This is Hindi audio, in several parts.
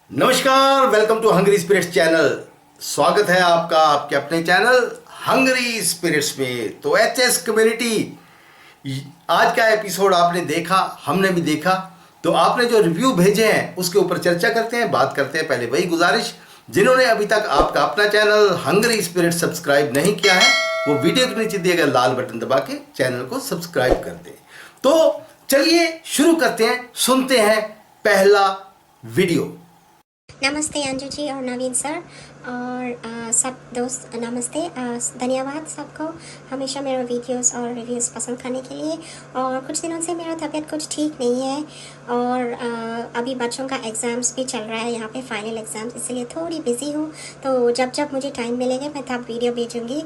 नमस्कार, welcome to hungry spirits channel. स्वागत है आपका आपके अपने चैनल हंगरी स्पिरिट्स में। तो एचएस कम्युनिटी, आज का एपिसोड आपने देखा, हमने भी देखा। तो आपने जो रिव्यू भेजे हैं उसके ऊपर चर्चा करते हैं, बात करते हैं। पहले वही गुजारिश, जिन्होंने अभी तक आपका अपना चैनल हंगरी स्पिरिट सब्सक्राइब नहीं किया है वो वीडियो के नीचे दिए गए लाल बटन दबा के चैनल को सब्सक्राइब कर दें। तो चलिए शुरू करते हैं, सुनते हैं पहला वीडियो। नमस्ते अंजू जी और नवीन सर और सब दोस्त, नमस्ते। धन्यवाद सबको हमेशा मेरा वीडियोस और रिव्यूज़ पसंद करने के लिए। और कुछ दिनों से मेरा तबीयत कुछ ठीक नहीं है और अभी बच्चों का एग्ज़ाम्स भी चल रहा है यहाँ पे, फाइनल एग्ज़ाम्स, इसलिए थोड़ी बिज़ी हूँ। तो जब जब मुझे टाइम मिलेगा मैं तब वीडियो भेजूँगी,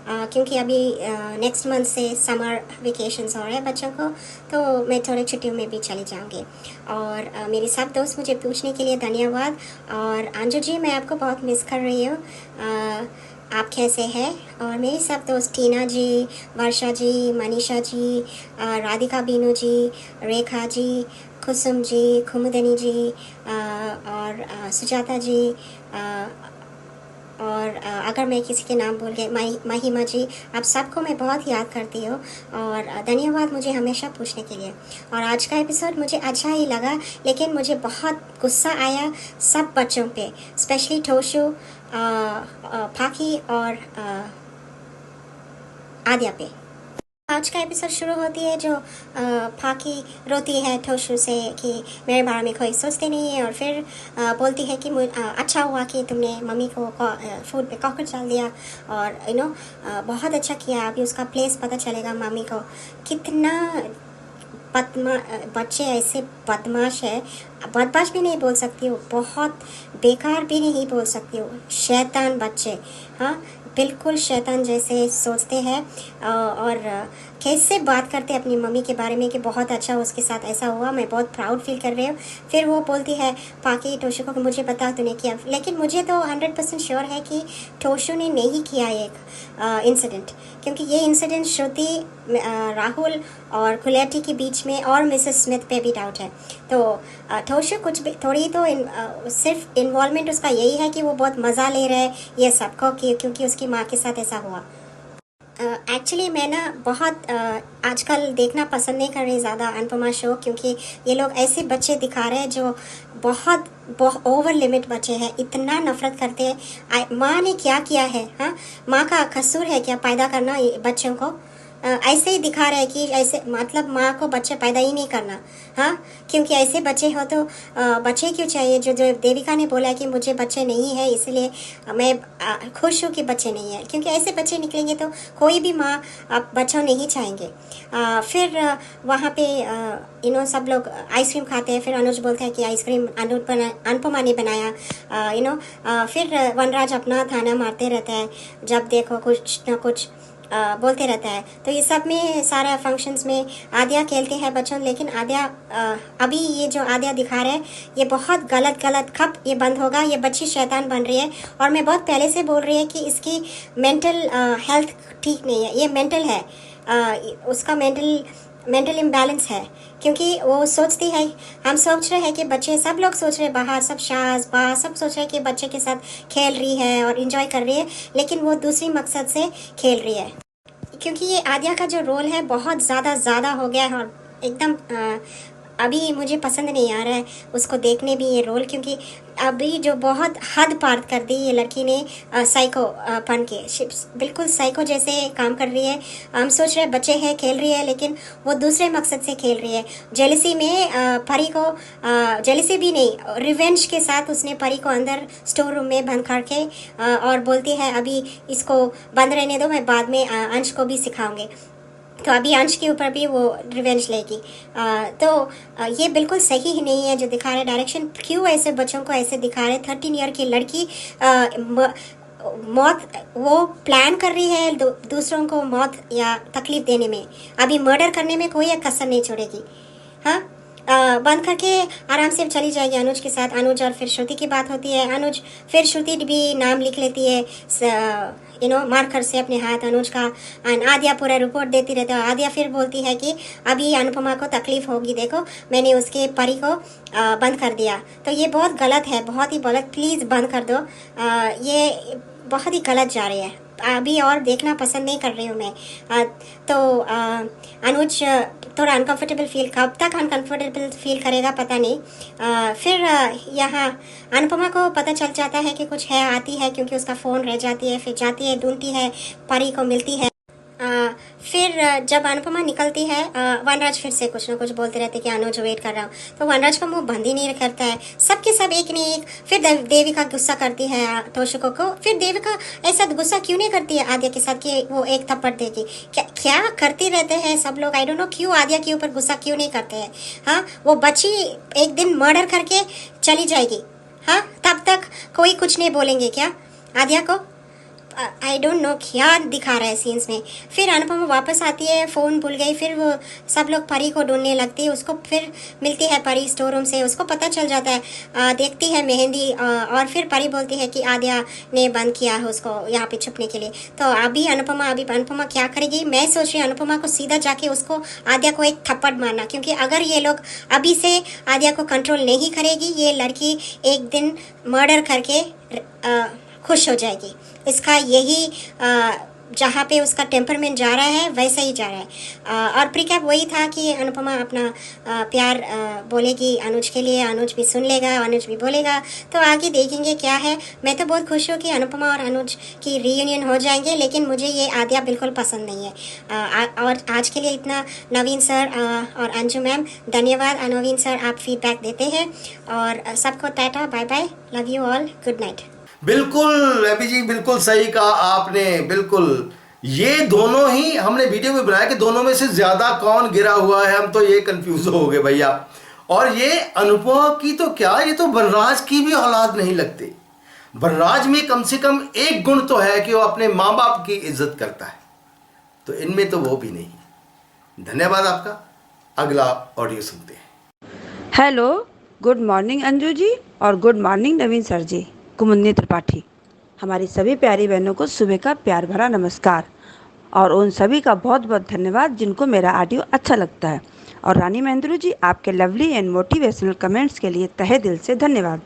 क्योंकि अभी नेक्स्ट मंथ से समर वेकेशंस हो रहे हैं बच्चों को, तो मैं थोड़ी छुट्टियों में भी चली जाऊँगी। और मेरे सब दोस्त मुझे पूछने के लिए धन्यवाद। और अंजू जी, मैं आपको बहुत मिस कर रही हूँ, आप कैसे हैं? और मेरी सब दोस्त टीना जी, वर्षा जी, मनीषा जी, राधिका बीनू जी, रेखा जी, कुसुम जी, कुमुदनी जी, और सुजाता जी, और अगर मैं किसी के नाम भूल गए, महिमा जी, आप सबको मैं बहुत याद करती हूँ। और धन्यवाद मुझे हमेशा पूछने के लिए। और आज का एपिसोड मुझे अच्छा ही लगा, लेकिन मुझे बहुत गुस्सा आया सब बच्चों पे, स्पेशली टोशु, फाकी और आद्या पे। आज का एपिसोड शुरू होती है जो फाकी रोती है टोशु से कि मेरे बारे में कोई सोचते नहीं है, और फिर बोलती है कि अच्छा हुआ कि तुमने मम्मी को फूड पे कॉकरोच डाल दिया, और बहुत अच्छा किया, अभी उसका प्लेस पता चलेगा मम्मी को। कितना बच्चे ऐसे बदमाश है, बदमाश भी नहीं बोल सकती हूँ, बहुत बेकार भी नहीं बोल सकती हूँ, शैतान बच्चे। हाँ, बिल्कुल शैतान जैसे सोचते हैं और कैसे बात करते हैं अपनी मम्मी के बारे में कि बहुत अच्छा उसके साथ ऐसा हुआ, मैं बहुत प्राउड फील कर रही हूँ। फिर वो बोलती है पाकी टोशु को कि मुझे पता तूने किया, लेकिन मुझे तो 100% श्योर है कि टोशु ने नहीं किया एक इंसिडेंट, क्योंकि ये इंसिडेंट श्रुति, राहुल और कुलेटी के बीच में और मिसेस स्मिथ पे भी डाउट है। तो टोशु कुछ भी थोड़ी तो सिर्फ इन्वॉल्वमेंट उसका यही है कि वो बहुत मज़ा ले रहा है ये सबको, क्योंकि उसकी माँ के साथ ऐसा हुआ। एक्चुअली मैं ना बहुत आजकल देखना पसंद नहीं कर रही ज़्यादा अनुपमा शो, क्योंकि ये लोग ऐसे बच्चे दिखा रहे हैं जो बहुत ओवर लिमिट बच्चे हैं, इतना नफरत करते हैं। माँ ने क्या किया है? हाँ, माँ का कसूर है क्या पैदा करना बच्चों को? ऐसे ही दिखा रहे हैं कि ऐसे मतलब माँ को बच्चे पैदा ही नहीं करना। हाँ, क्योंकि ऐसे बच्चे हो तो बच्चे क्यों चाहिए? जो देविका ने बोला कि मुझे बच्चे नहीं है, इसलिए मैं खुश हूँ कि बच्चे नहीं है, क्योंकि ऐसे बच्चे निकलेंगे तो कोई भी माँ बच्चा नहीं चाहेंगे। फिर वहाँ पे सब लोग आइसक्रीम खाते हैं, फिर अनुज बोलते हैं कि आइसक्रीम अनुपमा ने बनाया। फिर वनराज अपना थाना मारते रहता है, जब देखो कुछ ना कुछ बोलते रहता है। तो ये सब में सारा फंक्शंस में आद्या खेलते हैं बच्चों, लेकिन आद्या अभी ये जो आद्या दिखा रहे हैं ये बहुत गलत कब ये बंद होगा? ये बच्ची शैतान बन रही है, और मैं बहुत पहले से बोल रही है कि इसकी मेंटल हेल्थ ठीक नहीं है, ये मेंटल है, उसका मेंटल इम्बैलेंस है, क्योंकि वो सोचती है, हम सोच रहे हैं कि बच्चे, सब लोग सोच रहे हैं बाहर, सब शाज बा सब सोच रहे हैं कि बच्चे के साथ खेल रही है और इंजॉय कर रही है, लेकिन वो दूसरी मकसद से खेल रही है। क्योंकि ये आद्या का जो रोल है बहुत ज़्यादा हो गया है, और एकदम अभी मुझे पसंद नहीं आ रहा है उसको देखने भी ये रोल, क्योंकि अभी जो बहुत हद पार कर दी ये लड़की ने साइको पन के, बिल्कुल साइको जैसे काम कर रही है। हम सोच रहे हैं बच्चे हैं खेल रही है, लेकिन वो दूसरे मकसद से खेल रही है। जेलसी में परी को, जेलसी भी नहीं, रिवेंज के साथ उसने परी को अंदर स्टोर रूम में बंद करके और बोलती है अभी इसको बंद रहने दो, मैं बाद में अंश को भी सिखाऊंगी। तो अभी अंश के ऊपर भी वो रिवेंज लेगी। ये बिल्कुल सही ही नहीं है जो दिखा रहे डायरेक्शन। क्यों ऐसे बच्चों को ऐसे दिखा रहे? 13 ईयर की लड़की मौत वो प्लान कर रही है दूसरों को मौत या तकलीफ देने में, अभी मर्डर करने में कोई कसर नहीं छोड़ेगी। हाँ, बंद करके आराम से चली जाएगी अनुज के साथ। अनुज और फिर श्रुति की बात होती है। अनुज फिर श्रुति भी नाम लिख लेती है मार्कर से अपने हाथ अनुज का। एंड आद्या पूरा रिपोर्ट देती रहती है। आद्या फिर बोलती है कि अभी अनुपमा को तकलीफ होगी, देखो मैंने उसके परी को बंद कर दिया। तो ये बहुत गलत है, बहुत ही गलत, प्लीज़ बंद कर दो। ये बहुत ही गलत जा रही है, अभी और देखना पसंद नहीं कर रही हूँ मैं। अनुज थोड़ा अनकंफर्टेबल फील, कब तक अनकंफर्टेबल फील करेगा पता नहीं। फिर यहाँ अनुपमा को पता चल जाता है कि कुछ है, आती है क्योंकि उसका फ़ोन रह जाती है, फिर जाती है, ढूंढती है, परी को मिलती है। फिर जब अनुपमा निकलती है, वनराज फिर से कुछ ना कुछ बोलते रहते कि अनुज वेट कर रहा हूँ। तो वनराज का मुंह बंद ही नहीं करता है, सबके सब एक नहीं एक। फिर देविका गुस्सा करती है तोशिको को। फिर देविका ऐसा गुस्सा क्यों नहीं करती है आद्या के साथ कि वो एक थप्पड़ देगी? क्या करती रहते हैं सब लोग, आई डोंट नो क्यों आद्या के ऊपर गुस्सा क्यों नहीं करते हैं। हाँ, वो बच्ची एक दिन मर्डर करके चली जाएगी, हाँ, तब तक कोई कुछ नहीं बोलेंगे क्या आद्या को? आई डोंट नो क्या दिखा रहा है सीन्स में। फिर अनुपमा वापस आती है, फ़ोन भूल गई। फिर वो सब लोग परी को ढूंढने लगती है, उसको फिर मिलती है परी स्टोर रूम से, उसको पता चल जाता है। देखती है मेहंदी, और फिर परी बोलती है कि आद्या ने बंद किया है उसको यहाँ पे छुपने के लिए। तो अभी अनुपमा क्या करेगी? मैं सोच रही हूँ अनुपमा को सीधा जाके उसको आद्या को एक थप्पड़ मारना, क्योंकि अगर ये लोग अभी से आद्या को कंट्रोल नहीं करेगी, ये लड़की एक दिन मर्डर करके खुश हो जाएगी। इसका यही जहाँ पे उसका टेम्परमेंट जा रहा है वैसा ही जा रहा है। और प्रीकैप वही था कि अनुपमा अपना प्यार बोलेगी अनुज के लिए, अनुज भी सुन लेगा, अनुज भी बोलेगा। तो आगे देखेंगे क्या है। मैं तो बहुत खुश हूँ कि अनुपमा और अनुज की रीयूनियन हो जाएंगे, लेकिन मुझे ये आद्या बिल्कुल पसंद नहीं है। और आज के लिए इतना। नवीन सर और अंजू मैम धन्यवाद। नवीन सर आप फीडबैक देते हैं, और सबको tata, bye bye, love you all, good night. बिल्कुल अभी जी, बिल्कुल सही कहा आपने, बिल्कुल। ये दोनों ही हमने वीडियो में बनाया कि दोनों में से ज्यादा कौन गिरा हुआ है, हम तो ये कंफ्यूज हो गए भैया। और ये अनुपमा की तो क्या, ये तो वनराज की भी औलाद नहीं लगते। वनराज में कम से कम एक गुण तो है कि वो अपने माँ बाप की इज्जत करता है, तो इनमें तो वो भी नहीं। धन्यवाद आपका। अगला ऑडियो सुनते हैं। Hello, good morning Anju ji, और गुड मॉर्निंग नवीन सर जी, कुमुदनी त्रिपाठी। हमारी सभी प्यारी बहनों को सुबह का प्यार भरा नमस्कार, और उन सभी का बहुत बहुत धन्यवाद जिनको मेरा ऑडियो अच्छा लगता है। और रानी महेंद्रू जी, आपके लवली एंड मोटिवेशनल कमेंट्स के लिए तहे दिल से धन्यवाद।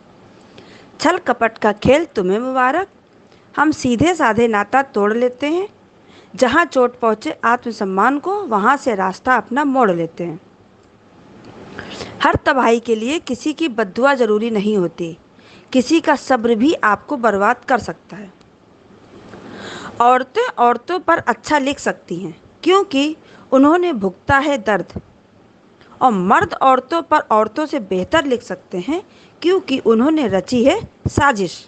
छल कपट का खेल तुम्हें मुबारक। हम सीधे साधे नाता तोड़ लेते हैं, जहाँ चोट पहुँचे आत्मसम्मान को, वहाँ से रास्ता अपना मोड़ लेते हैं। हर तबाही के लिए किसी की बद्दुआ ज़रूरी नहीं होती, किसी का सब्र भी आपको बर्बाद कर सकता है। औरतें औरतों पर अच्छा लिख सकती हैं क्योंकि उन्होंने भुगता है दर्द, और मर्द औरतों पर औरतों से बेहतर लिख सकते हैं क्योंकि उन्होंने रची है साजिश।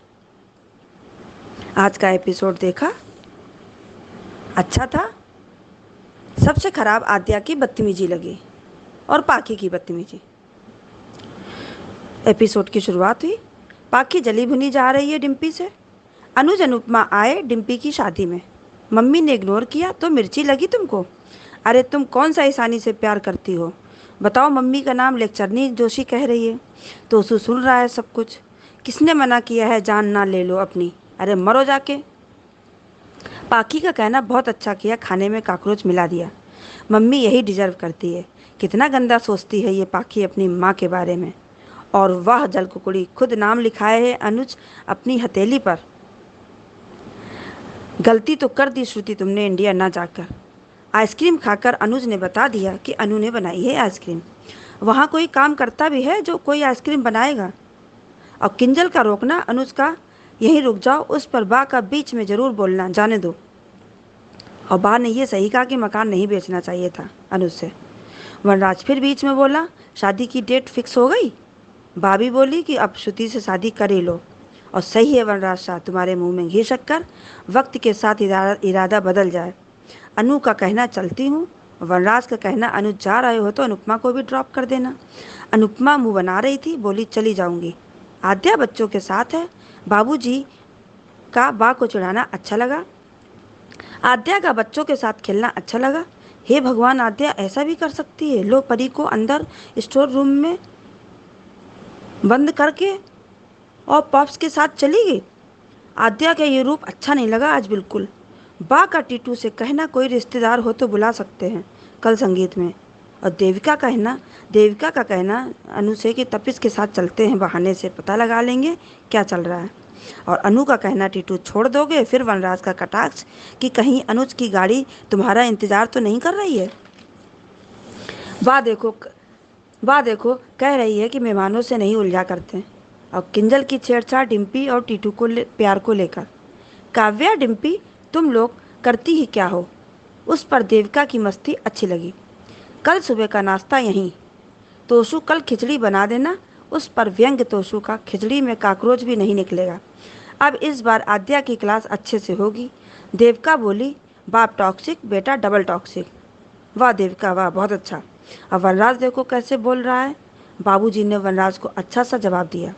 आज का एपिसोड देखा, अच्छा था। सबसे खराब आद्या की बदतमीजी लगी, और पाखी की बदतमीजी। एपिसोड की शुरुआत हुई, पाखी जली भुनी जा रही है डिम्पी से। अनुज अनुपमा आए डिम्पी की शादी में, मम्मी ने इग्नोर किया तो मिर्ची लगी तुमको। अरे तुम कौन सा ईशानी से प्यार करती हो बताओ? मम्मी का नाम लेक्चरनी जोशी कह रही है तो उसू सुन रहा है सब कुछ। किसने मना किया है जान ना ले लो अपनी? अरे मरो जाके। पाखी का कहना बहुत अच्छा किया, खाने में कॉकरोच मिला दिया। मम्मी यही डिजर्व करती है। कितना गंदा सोचती है ये पाखी अपनी माँ के बारे में। और वह जलकुकुड़ी खुद नाम लिखाए है अनुज अपनी हथेली पर। गलती तो कर दी श्रुति तुमने इंडिया ना जाकर। आइसक्रीम खाकर अनुज ने बता दिया कि अनु ने बनाई है आइसक्रीम। वहाँ कोई काम करता भी है जो कोई आइसक्रीम बनाएगा? और किंजल का रोकना अनुज का, यहीं रुक जाओ, उस पर बा का बीच में ज़रूर बोलना, जाने दो। और बा ने ये सही कहा कि मकान नहीं बेचना चाहिए था अनुज से। वनराज फिर बीच में बोला, शादी की डेट फिक्स हो गई? भाभी बोली कि अब श्रुति से शादी कर ही लो। और सही है वनराज शाह, तुम्हारे मुंह में घी शक्कर, वक्त के साथ इरादा बदल जाए। अनु का कहना चलती हूँ, वनराज का कहना अनुज जा रहे हो तो अनुपमा को भी ड्रॉप कर देना। अनुपमा मुंह बना रही थी, बोली चली जाऊंगी। आद्या बच्चों के साथ है, बाबूजी का बा को चिढ़ाना अच्छा लगा। आद्या का बच्चों के साथ खेलना अच्छा लगा। हे भगवान, आद्या ऐसा भी कर सकती है। लो, परी को अंदर स्टोर रूम में बंद करके और पॉप्स के साथ चली गई। आद्या का ये रूप अच्छा नहीं लगा आज बिल्कुल। बा का टीटू से कहना कोई रिश्तेदार हो तो बुला सकते हैं कल संगीत में। और देविका का कहना अनु से कि तपिस के साथ चलते हैं, बहाने से पता लगा लेंगे क्या चल रहा है। और अनु का कहना टीटू छोड़ दोगे। फिर वनराज का कटाक्ष कि कहीं अनुज की गाड़ी तुम्हारा इंतजार तो नहीं कर रही है। बा देखो कह रही है कि मेहमानों से नहीं उलझा करते। और किंजल की छेड़छाड़ डिम्पी और टीटू को प्यार को लेकर। काव्या, डिम्पी तुम लोग करती ही क्या हो। उस पर देविका की मस्ती अच्छी लगी। कल सुबह का नाश्ता यहीं। तोशु कल खिचड़ी बना देना। उस पर व्यंग्य तोशु का, खिचड़ी में काकरोच भी नहीं निकलेगा। अब इस बार आद्या की क्लास अच्छे से होगी। देविका बोली, बाप टॉक्सिक, बेटा डबल टॉक्सिक। वाह देविका वाह, बहुत अच्छा। अब वनराज देखो कैसे बोल रहा है। बाबूजी ने वनराज को अच्छा सा जवाब दिया।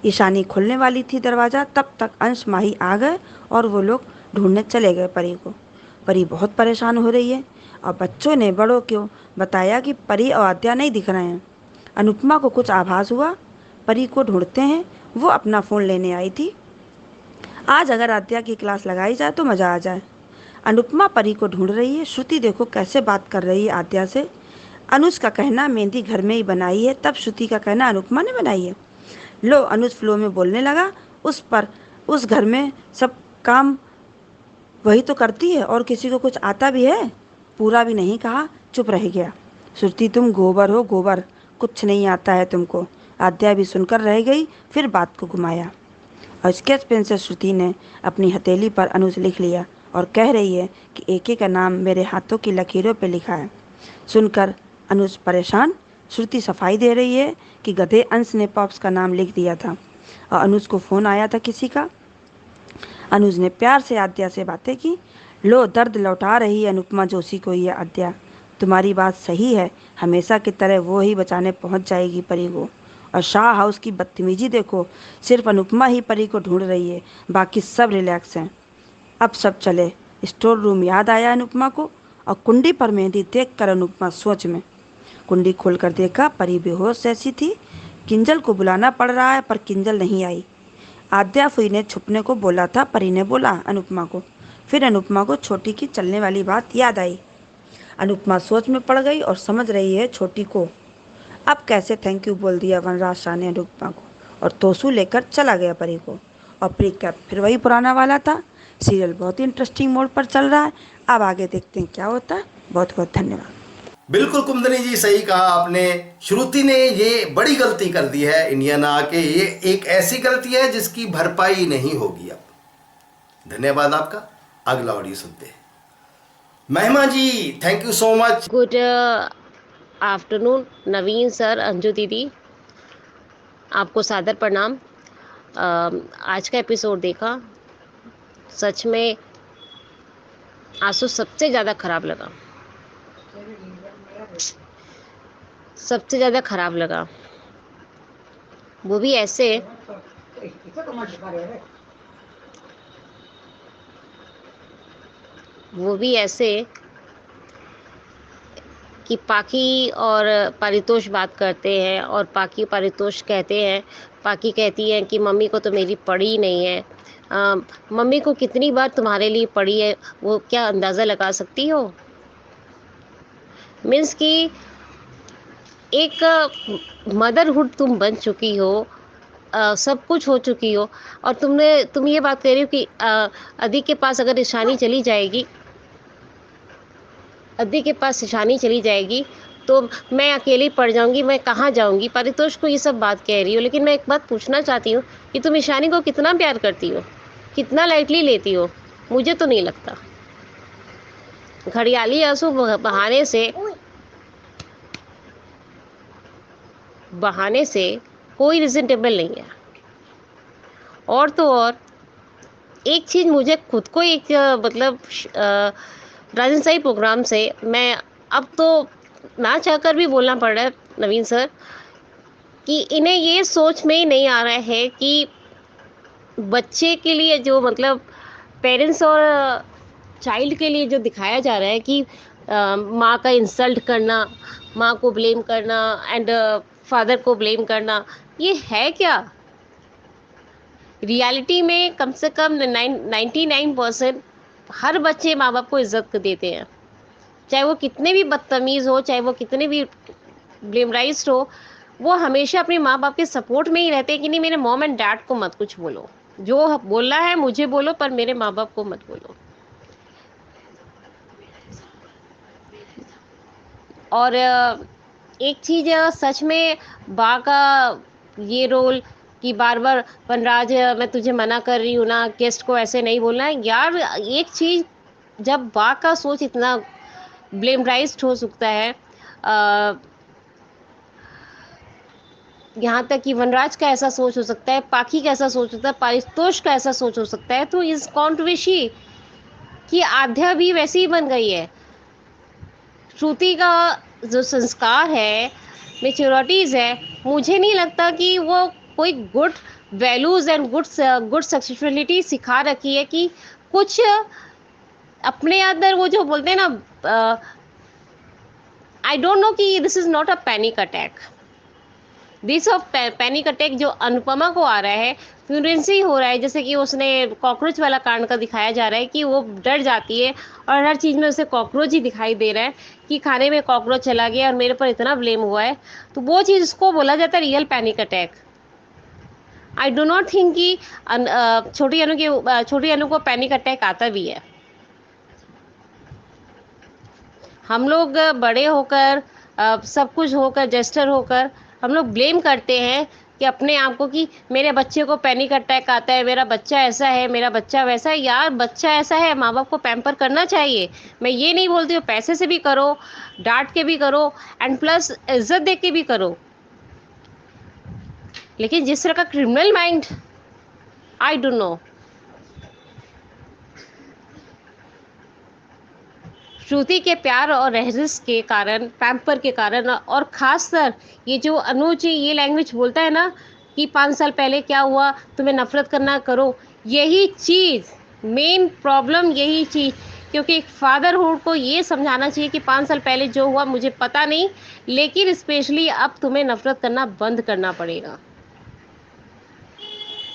ईशानी खुलने वाली थी दरवाज़ा, तब तक अंश माही आ गए और वो लोग ढूंढने चले गए परी को। परी बहुत परेशान हो रही है और बच्चों ने बड़ों को बताया कि परी और आद्या नहीं दिख रहे हैं। अनुपमा को कुछ आभास हुआ परी को ढूंढते हैं। वो अपना फ़ोन लेने आई थी। आज अगर आद्या की क्लास लगाई जाए तो मज़ा आ जाए। अनुपमा परी को ढूंढ रही है। श्रुति देखो कैसे बात कर रही है आद्या से। अनुज का कहना मेहंदी घर में ही बनाई है, तब श्रुति का कहना अनुपमा ने बनाई है। लो, अनुज फ्लो में बोलने लगा। उस घर में सब काम वही तो करती है और किसी को कुछ आता भी है। पूरा भी नहीं कहा, चुप रह गया। श्रुति तुम गोबर हो गोबर, कुछ नहीं आता है तुमको। आद्या भी सुनकर रह गई, फिर बात को घुमाया। और स्केच पेन से श्रुति ने अपनी हथेली पर अनुज लिख लिया और कह रही है कि एके का नाम मेरे हाथों की लकीरों पे लिखा है। सुनकर अनुज परेशान। श्रुति सफाई दे रही है कि गधे अंश ने पॉप्स का नाम लिख दिया था और अनुज को फ़ोन आया था किसी का। अनुज ने प्यार से आद्या से बातें की। लो, दर्द लौटा रही है अनुपमा जोशी को ये आद्या। तुम्हारी बात सही है, हमेशा की तरह वो ही बचाने पहुंच जाएगी परी को। और शाह हाउस की बदतमीजी देखो, सिर्फ अनुपमा ही परी को ढूंढ रही है, बाकी सब रिलैक्स हैं। अब सब चले। स्टोर रूम याद आया अनुपमा को और कुंडी पर मेहंदी देखकर अनुपमा सोच में। कुंडी खोलकर देखा, परी बेहोश जैसी थी। किंजल को बुलाना पड़ रहा है पर किंजल नहीं आई। आद्या फुई ने छुपने को बोला था, परी ने बोला अनुपमा को। फिर अनुपमा को छोटी की चलने वाली बात याद आई। अनुपमा सोच में पड़ गई और समझ रही है छोटी को। अब कैसे थैंक यू बोल दिया वनराज शाह ने अनुपमा को और तोसू लेकर चला गया परी को। और प्री कैप फिर वही पुराना वाला था। सीरियल बहुत ही इंटरेस्टिंग मोड पर चल रहा है। अब आगे देखते हैं क्या होता है। बहुत बहुत धन्यवाद। बिल्कुल कुमदनी जी, सही कहा आपने। श्रुति ने ये बड़ी गलती कर दी है इंडिया ना आके। ये एक ऐसी गलती है जिसकी भरपाई नहीं होगी अब। धन्यवाद आपका। अगला ऑडियो सुनते हैं। Mahima ji, thank you so much. Good afternoon Naveen sir, Anju दीदी, आपको सादर प्रणाम। आज का एपिसोड देखा, सच में आंसू सबसे ज़्यादा खराब लगा। सबसे ज़्यादा खराब लगा वो भी ऐसे कि पाकी और पारितोष बात करते हैं और पाकी पारितोष कहते हैं। पाकी कहती है कि मम्मी को तो मेरी पड़ी नहीं है। मम्मी को कितनी बार तुम्हारे लिए पड़ी है वो क्या अंदाज़ा लगा सकती हो। मीन्स कि एक मदरहुड तुम बन चुकी हो, सब कुछ हो चुकी हो और तुम ये बात कह रही हो कि अदी के पास अगर ईशानी चली जाएगी, अदी के पास ईशानी चली जाएगी तो मैं अकेली पड़ जाऊंगी, मैं कहाँ जाऊंगी। पारितोष को ये सब बात कह रही हो, लेकिन मैं एक बात पूछना चाहती हूँ कि तुम ईशानी को कितना प्यार करती हो, कितना लाइटली लेती हो। मुझे तो नहीं लगता। घड़ियाली आंसू बहाने से कोई रिजनेबल नहीं है। और तो और एक चीज़ मुझे खुद को एक मतलब राजन साई प्रोग्राम से मैं अब तो ना चाहकर भी बोलना पड़ रहा है नवीन सर कि इन्हें ये सोच में ही नहीं आ रहा है कि बच्चे के लिए जो मतलब पेरेंट्स और चाइल्ड के लिए जो दिखाया जा रहा है कि माँ का इंसल्ट करना, माँ को ब्लेम करना एंड फादर को ब्लेम करना, ये है क्या? रियलिटी में कम से कम 99% हर बच्चे माँ बाप को इज्जत देते हैं, चाहे वो कितने भी बदतमीज हो, चाहे वो कितने भी ब्लेमराइज्ड हो, वो हमेशा अपने माँ बाप के सपोर्ट में ही रहते हैं कि नहीं, मेरे मॉम एंड डैड को मत कुछ बोलो, जो बोलना है मुझे बोलो पर मेरे माँ बाप को मत बोलो। और एक चीज सच में बा का ये रोल कि बार बार वनराज मैं तुझे मना कर रही हूँ ना, गेस्ट को ऐसे नहीं बोलना है यार। एक चीज, जब बा का सोच इतना ब्लेमराइज्ड हो सकता है, यहाँ तक कि वनराज का ऐसा सोच हो सकता है, पाखी का ऐसा सोच होता है, पारितोष का ऐसा सोच हो सकता है, तो इस कॉन्ट्रोवर्सी की आध्या भी वैसी ही बन गई है। श्रुति का जो संस्कार है, मेच्योरिटीज़ है, मुझे नहीं लगता कि वो कोई good values and good sexuality सिखा रखी है कि कुछ अपने अंदर वो जो बोलते हैं ना, आई डोंट नो कि this is not a panic attack. This of panic attack जो अनुपमा को आ रहा है, फ्यूरेंसी हो रहा है, जैसे कि उसने कॉकरोच वाला कांड का दिखाया जा रहा है कि वो डर जाती है और हर चीज़ में उसे कॉकरोच ही दिखाई दे रहा है कि खाने में कॉकरोच चला गया और मेरे पर इतना ब्लेम हुआ है, तो वो चीज़ उसको बोला जाता है real panic attack. I do not think कि छोटी अनु को पैनिक अटैक आता भी है। हम लोग बड़े होकर, सब कुछ होकर, जेस्टर होकर हम लोग ब्लेम करते हैं कि अपने आप को कि मेरे बच्चे को पैनिक अटैक आता है, मेरा बच्चा ऐसा है, मेरा बच्चा वैसा है। यार बच्चा ऐसा है, माँ बाप को पैम्पर करना चाहिए। मैं ये नहीं बोलती हूँ पैसे से भी करो, डांट के भी करो एंड प्लस इज्जत दे के भी करो, लेकिन जिस तरह का criminal mind, I don't know. Shruti के प्यार और रहस्य के कारण, पैम्पर के कारण, और खासकर ये जो अनुज ये लैंग्वेज बोलता है ना कि 5 साल पहले क्या हुआ, तुम्हें नफरत करना करो, यही चीज़ मेन प्रॉब्लम, यही चीज़। क्योंकि एक फादरहुड को ये समझाना चाहिए कि 5 साल पहले जो हुआ मुझे पता नहीं, लेकिन स्पेशली अब तुम्हें नफरत करना बंद करना पड़ेगा,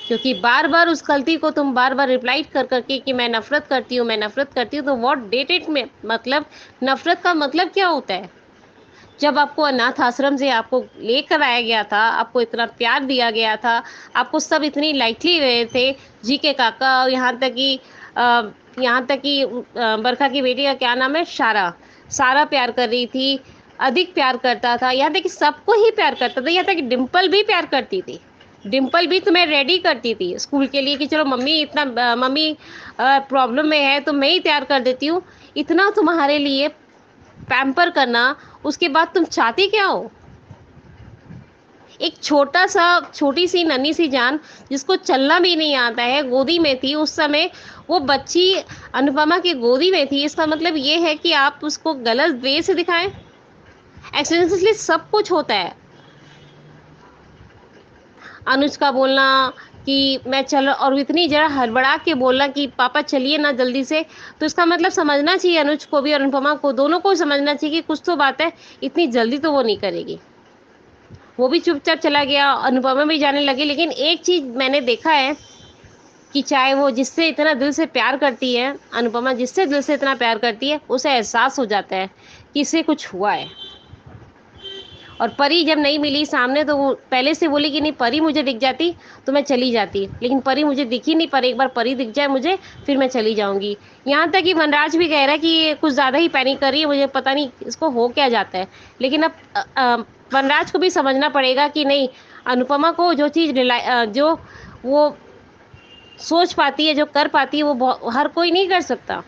क्योंकि बार बार उस गलती को तुम बार बार रिप्लाई कर करके कि मैं नफरत करती हूँ, मैं नफरत करती हूँ, तो व्हाट डेट इट में, मतलब नफरत का मतलब क्या होता है? जब आपको अनाथ आश्रम से आपको लेकर आया गया था, आपको इतना प्यार दिया गया था, आपको सब इतनी लाइटली रहे थे, जी के काका, यहाँ तक कि बरखा की बेटी का क्या नाम है, सारा प्यार कर रही थी, अधिक प्यार करता था, यहाँ तक कि सबको ही प्यार करता था, यहाँ तक कि डिम्पल भी प्यार करती थी। डिम्पल भी तुम्हें रेडी करती थी स्कूल के लिए कि चलो मम्मी प्रॉब्लम में है तो मैं ही तैयार कर देती हूँ। इतना तुम्हारे लिए पैम्पर करना, उसके बाद तुम चाहती क्या हो? एक छोटी सी नन्ही सी जान जिसको चलना भी नहीं आता है, गोदी में थी उस समय, वो बच्ची अनुपमा की गोदी में थी। इसका मतलब ये है कि आप उसको गलत वे से दिखाएं? एक्सीडेंटली सब कुछ होता है। अनुज का बोलना कि मैं चल, और इतनी जरा हड़बड़ा के बोलना कि पापा चलिए ना जल्दी से, तो इसका मतलब समझना चाहिए अनुज को भी और अनुपमा को, दोनों को समझना चाहिए कि कुछ तो बात है, इतनी जल्दी तो वो नहीं करेगी। वो भी चुपचाप चला गया, अनुपमा भी जाने लगी। लेकिन एक चीज़ मैंने देखा है कि चाहे वो जिससे इतना दिल से प्यार करती है, अनुपमा जिससे दिल से इतना प्यार करती है, उसे एहसास हो जाता है कि इसे कुछ हुआ है। और परी जब नहीं मिली सामने, तो वो पहले से बोली कि नहीं, परी मुझे दिख जाती तो मैं चली जाती, लेकिन परी मुझे दिखी नहीं, पर एक बार परी दिख जाए मुझे फिर मैं चली जाऊंगी। यहाँ तक कि वनराज भी कह रहा है कि ये कुछ ज़्यादा ही पैनिक कर रही है, मुझे पता नहीं इसको हो क्या जाता है। लेकिन अब वनराज को भी समझना पड़ेगा कि नहीं, अनुपमा को जो चीज़ जो वो सोच पाती है, जो कर पाती है, वो हर कोई नहीं कर सकता।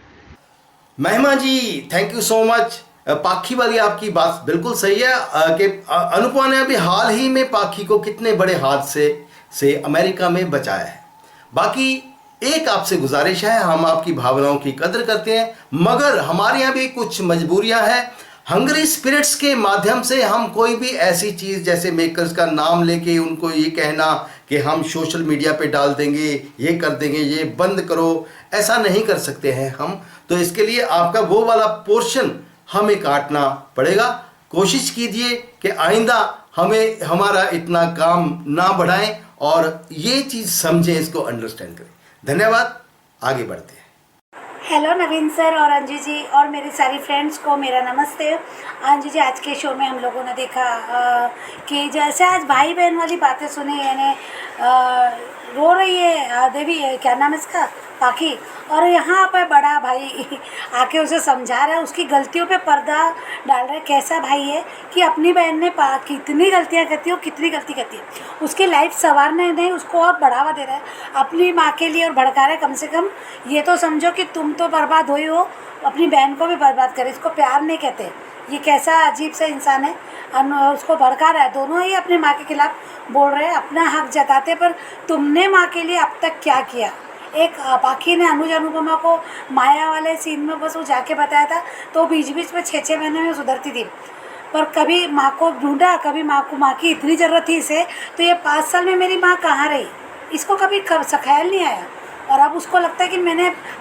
महिमा ji, thank you so much. पाखी वाली आपकी बात बिल्कुल सही है कि अनुपमा ने अभी हाल ही में पाखी को कितने बड़े हादसे से अमेरिका में बचाया है। बाकी एक आपसे गुजारिश है, हम आपकी भावनाओं की कदर करते हैं, मगर हमारे यहाँ भी कुछ मजबूरियां हैं। हंगरी स्पिरिट्स के माध्यम से हम कोई भी ऐसी चीज़, जैसे मेकर्स का नाम लेके उनको ये कहना कि हम सोशल मीडिया पे डाल देंगे, ये कर देंगे, ये बंद करो, ऐसा नहीं कर सकते हैं हम। तो इसके लिए आपका वो वाला पोर्शन हमें काटना पड़ेगा। कोशिश कीजिए कि आइंदा हमें हमारा इतना काम ना बढ़ाएं और ये चीज़ समझें, इसको अंडरस्टैंड करें। धन्यवाद, आगे बढ़ते हैं। हेलो नवीन सर और अंजू जी और मेरी सारी फ्रेंड्स को मेरा नमस्ते। अंजू जी, आज के शो में हम लोगों ने देखा कि जैसे आज भाई बहन वाली बातें सुनी, यानी रो रही है देवी, क्या नाम है इसका, पाखी, और यहाँ पर बड़ा भाई आके उसे समझा रहा है, उसकी गलतियों पे पर्दा डाल रहा है। कैसा भाई है कि अपनी बहन ने कितनी गलतियाँ करती है, कितनी गलती करती है, उसकी लाइफ संवारने नहीं, उसको और बढ़ावा दे रहा है अपनी माँ के लिए और भड़का रहा है। कम से कम ये तो समझो कि तुम तो बर्बाद हुई हो, अपनी बहन को भी बर्बाद करे। इसको प्यार नहीं कहते। ये कैसा अजीब सा इंसान है, उसको भड़का रहा है। दोनों ही अपनी माँ के खिलाफ बोल रहे हैं, अपना हक जताते, पर तुमने माँ के लिए अब तक क्या किया। एक पाखी ने अनुज अनुपमा को माया वाले सीन में बस वो जाके बताया था, तो बीच बीच में 6-6 महीने में सुधरती थी, पर कभी माँ को ढूंढा, कभी माँ की इतनी ज़रूरत थी इसे, तो ये 5 साल में मेरी माँ कहाँ रही, इसको कभी ख्याल नहीं आया। और अब उसको लगता है कि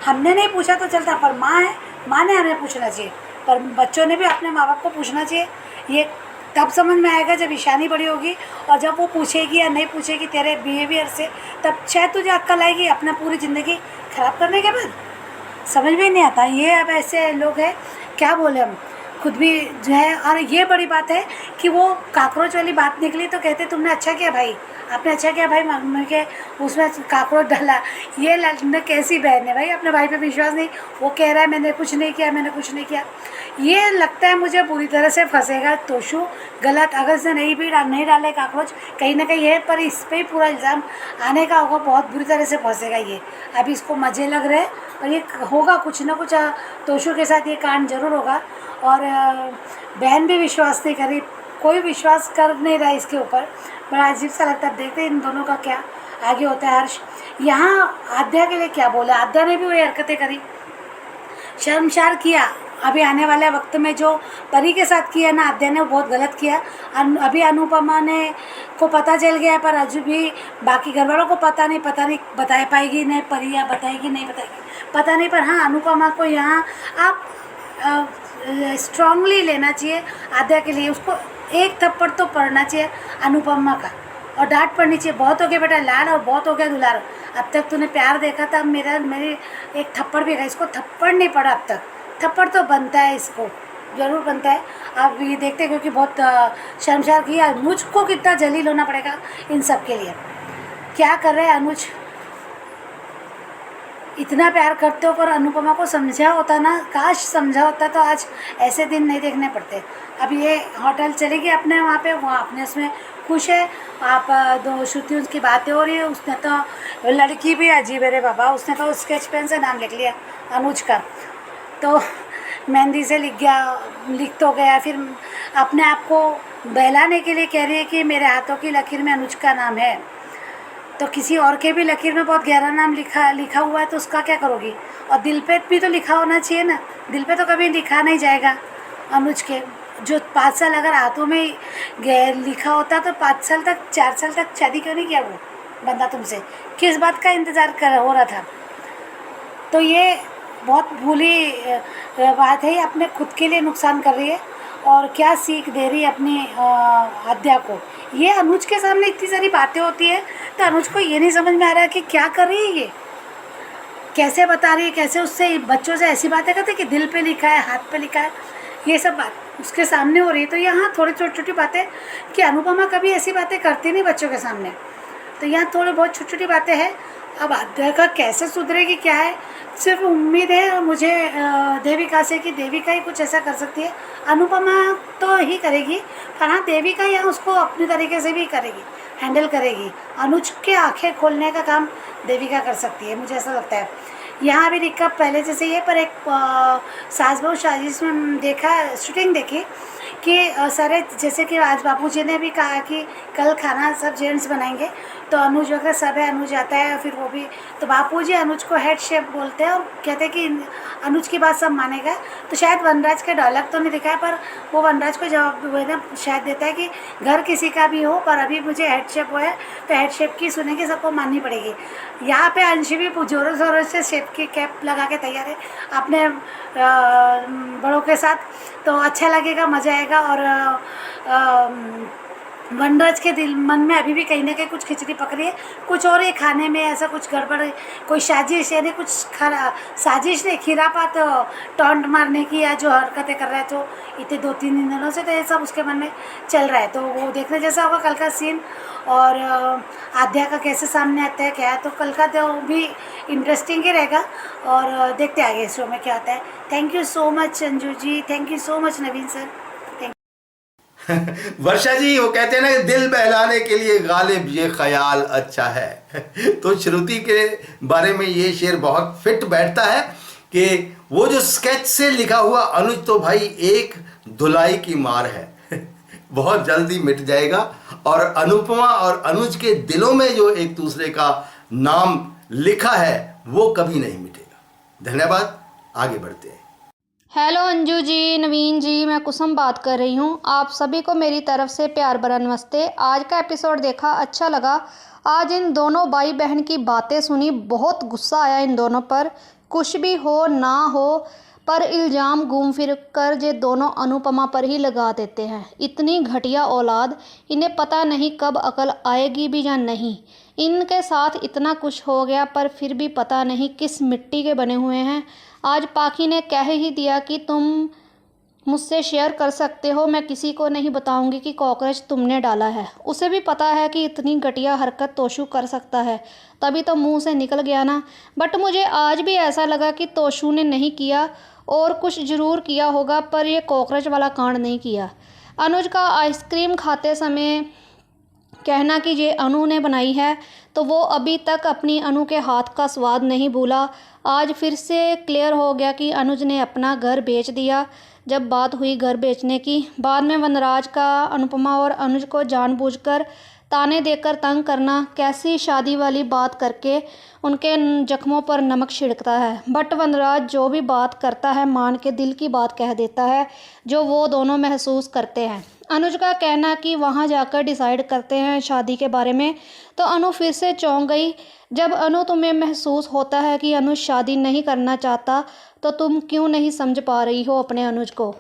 हमने नहीं पूछा तो चलता, पर माँ है, माँ ने हमें पूछना चाहिए, पर बच्चों ने भी अपने माँ बाप को पूछना चाहिए। ये तब समझ में आएगा जब ईशानी बड़ी होगी, और जब वो पूछेगी या नहीं पूछेगी तेरे बिहेवियर से, तब शायद तुझे अक्ल आएगी। अपना पूरी ज़िंदगी ख़राब करने के बाद समझ में नहीं आता। ये अब ऐसे लोग हैं, क्या बोले हम, खुद भी जो है। और ये बड़ी बात है कि वो काकरोच वाली बात निकली तो कहते तुमने अच्छा किया भाई, आपने अच्छा किया भाई, मम्मी के उसमें काकरोच डाला। ये लड़ने कैसी बहन है भाई, अपने भाई पे विश्वास नहीं, वो कह रहा है मैंने कुछ नहीं किया, मैंने कुछ नहीं किया। ये लगता है मुझे बुरी तरह से फंसेगा तोशु, गलत अगर से नहीं डाले काकरोच, कहीं ना कहीं है, पर इस पर ही पूरा इल्ज़ाम आने का होगा, बहुत बुरी तरह से फंसेगा ये। अभी इसको मज़े लग रहे हैं, और ये होगा कुछ ना कुछ, तोशु के साथ ये कांड जरूर होगा। और बहन भी विश्वास नहीं करी, कोई विश्वास कर नहीं रहा इसके ऊपर, बड़ा अजीब सा लगता है। देखते इन दोनों का क्या आगे होता है। हर्ष यहाँ आद्या के लिए क्या बोला, आद्या ने भी वही हरकतें करी, शर्मसार किया। अभी आने वाले वक्त में जो परी के साथ किया ना आद्या ने, वो बहुत गलत किया। अभी अनुपमा ने को पता चल गया है, पर अभी भी बाकी घर वालों को पता नहीं बता पाएगी नहीं परी, या बताएगी नहीं बताएगी पता नहीं, पर हाँ अनुपमा को यहाँ आप स्ट्रांगली लेना चाहिए आद्या के लिए। उसको एक थप्पड़ तो पड़ना चाहिए अनुपमा का, और डांट पड़नी चाहिए। बहुत हो गया बेटा लाड, और बहुत हो गया दुलार, अब तक तूने प्यार देखा था, मेरी एक थप्पड़ भी गया, इसको थप्पड़ नहीं पड़ा अब तक। थप्पड़ तो बनता है, इसको ज़रूर बनता है। आप ये देखते हैं क्योंकि बहुत शर्मसार किया। अनुज को कितना जलील होना पड़ेगा इन सब के लिए। क्या कर रहे हैं अनुज, इतना प्यार करते हो, पर अनुपमा को समझा होता ना, काश समझा होता तो आज ऐसे दिन नहीं देखने पड़ते। अब ये होटल चलेगी अपने वहाँ पे, वहाँ अपने उसमें खुश है। आप दो श्रुति उसकी बातें हो रही है, उसने तो लड़की भी अजीब है रे बाबा, उसने तो स्केच पेन से नाम लिख लिया अनुज का, तो मेहंदी से लिख तो गया। फिर अपने आप को बहलाने के लिए कह रही है कि मेरे हाथों की लकीर में अनुज का नाम है, तो किसी और के भी लकीर में बहुत गहरा नाम लिखा हुआ है, तो उसका क्या करोगी। और दिल पे भी तो लिखा होना चाहिए ना, दिल पे तो कभी लिखा नहीं जाएगा अनुज के। जो 5 साल अगर हाथों में लिखा होता तो 5 साल तक 4 साल तक शादी क्यों नहीं किया वो बंदा तुमसे, किस बात का इंतज़ार हो रहा था। तो ये बहुत भूली बात है, ये अपने खुद के लिए नुकसान कर रही है। और क्या सीख दे रही है अपनी आद्या को। ये अनुज के सामने इतनी सारी बातें होती है, तो अनुज को ये नहीं समझ में आ रहा है कि क्या कर रही है, ये कैसे बता रही है, कैसे उससे बच्चों से ऐसी बातें करते कि दिल पे लिखा है, हाथ पे लिखा है, ये सब बात उसके सामने हो रही है। तो यहाँ थोड़ी छोटी छोटी बातें कि अनुपमा कभी ऐसी बातें करती नहीं बच्चों के सामने, तो यहाँ थोड़ी बहुत छोटी छोटी बातें हैं। अब आद्या का कैसे सुधरेगी क्या है, सिर्फ उम्मीद है मुझे देविका से कि देविका ही कुछ ऐसा कर सकती है। अनुपमा तो ही करेगी, पर हाँ देविका यहाँ उसको अपने तरीके से भी करेगी, हैंडल करेगी। अनुज के आंखें खोलने का काम देविका कर सकती है, मुझे ऐसा लगता है। यहाँ भी रिकअप पहले जैसे ही है, पर एक सास बहू साजिश में देखा, शूटिंग देखी कि सारे, जैसे कि आज बापूजी ने भी कहा कि कल खाना सब जेंट्स बनाएंगे, तो अनुज वगैरह सब है, अनुज आता है, फिर वो भी, तो बापूजी अनुज को हेड शेफ बोलते हैं और कहते हैं कि अनुज की बात सब मानेगा। तो शायद वनराज का डायलॉग तो नहीं दिखा है, पर वो वनराज को जवाब वो ना शायद देता है कि घर किसी का भी हो, पर अभी मुझे हेड शेफ हुआ है, तो हेड शेफ की सुनेंगे, सबको माननी पड़ेगी। यहाँ पे अंशी भी जोरों शोरों से शेफ की कैप लगा के तैयार है अपने बड़ों के साथ, तो अच्छा लगेगा, मज़ा आएगा। और वनराज के दिल मन में अभी भी कहीं ना कहीं कुछ खिचड़ी पक रही है, कुछ और ये खाने में ऐसा कुछ गड़बड़, कोई साजिश, यानी कुछ साजिश नहीं, खीरापात टॉन्ट मारने की या जो हरकतें कर रहा है तो इतने 2-3 दिनों से, तो ये सब उसके मन में चल रहा है। तो वो देखने जैसा होगा कल का सीन, और आद्या का कैसे सामने आता है क्या है, तो कल का तो भी इंटरेस्टिंग ही रहेगा, और देखते आगे इस शो में क्या होता है। Thank you so much Anju ji, thank you so much Naveen sir. Varsha ji, वो कहते हैं ना कि दिल बहलाने के लिए गालिब ये ख्याल अच्छा है। तो श्रुति के बारे में ये शेर बहुत फिट बैठता है कि वो जो स्केच से लिखा हुआ अनुज तो भाई एक धुलाई की मार है, बहुत जल्दी मिट जाएगा, और अनुपमा और अनुज के दिलों में जो एक दूसरे का नाम लिखा है वो कभी नहीं मिटेगा। धन्यवाद, आगे बढ़ते हैं। हेलो अंजू जी, नवीन जी, मैं कुसुम बात कर रही हूँ। आप सभी को मेरी तरफ से प्यार भरा नमस्ते। आज का एपिसोड देखा, अच्छा लगा। आज इन दोनों भाई बहन की बातें सुनी, बहुत गुस्सा आया इन दोनों पर। कुछ भी हो ना हो, पर इल्ज़ाम घूम फिर कर ये दोनों अनुपमा पर ही लगा देते हैं। इतनी घटिया औलाद, इन्हें पता नहीं कब अकल आएगी भी या नहीं। इनके साथ इतना कुछ हो गया, पर फिर भी पता नहीं किस मिट्टी के बने हुए हैं। आज पाखी ने कह ही दिया कि तुम मुझसे शेयर कर सकते हो, मैं किसी को नहीं बताऊंगी कि कॉकरोच तुमने डाला है। उसे भी पता है कि इतनी घटिया हरकत तोशु कर सकता है, तभी तो मुंह से निकल गया ना। बट मुझे आज भी ऐसा लगा कि तोशु ने नहीं किया, और कुछ ज़रूर किया होगा, पर यह कॉकरोच वाला कांड नहीं किया। अनुज का आइसक्रीम खाते समय कहना कि ये अनु ने बनाई है, तो वो अभी तक अपनी अनु के हाथ का स्वाद नहीं भूला। आज फिर से क्लियर हो गया कि अनुज ने अपना घर बेच दिया। जब बात हुई घर बेचने की, बाद में वनराज का अनुपमा और अनुज को जानबूझकर ताने देकर तंग करना, कैसी शादी वाली बात करके उनके जख्मों पर नमक छिड़कता है। बट वनराज जो भी बात करता है मान के दिल की बात कह देता है, जो वो दोनों महसूस करते हैं। अनुज का कहना कि वहाँ जाकर डिसाइड करते हैं शादी के बारे में, तो अनु फिर से चौंक गई। जब अनु तुम्हें महसूस होता है कि अनुज शादी नहीं करना चाहता, तो तुम क्यों नहीं समझ पा रही हो अपने अनुज को।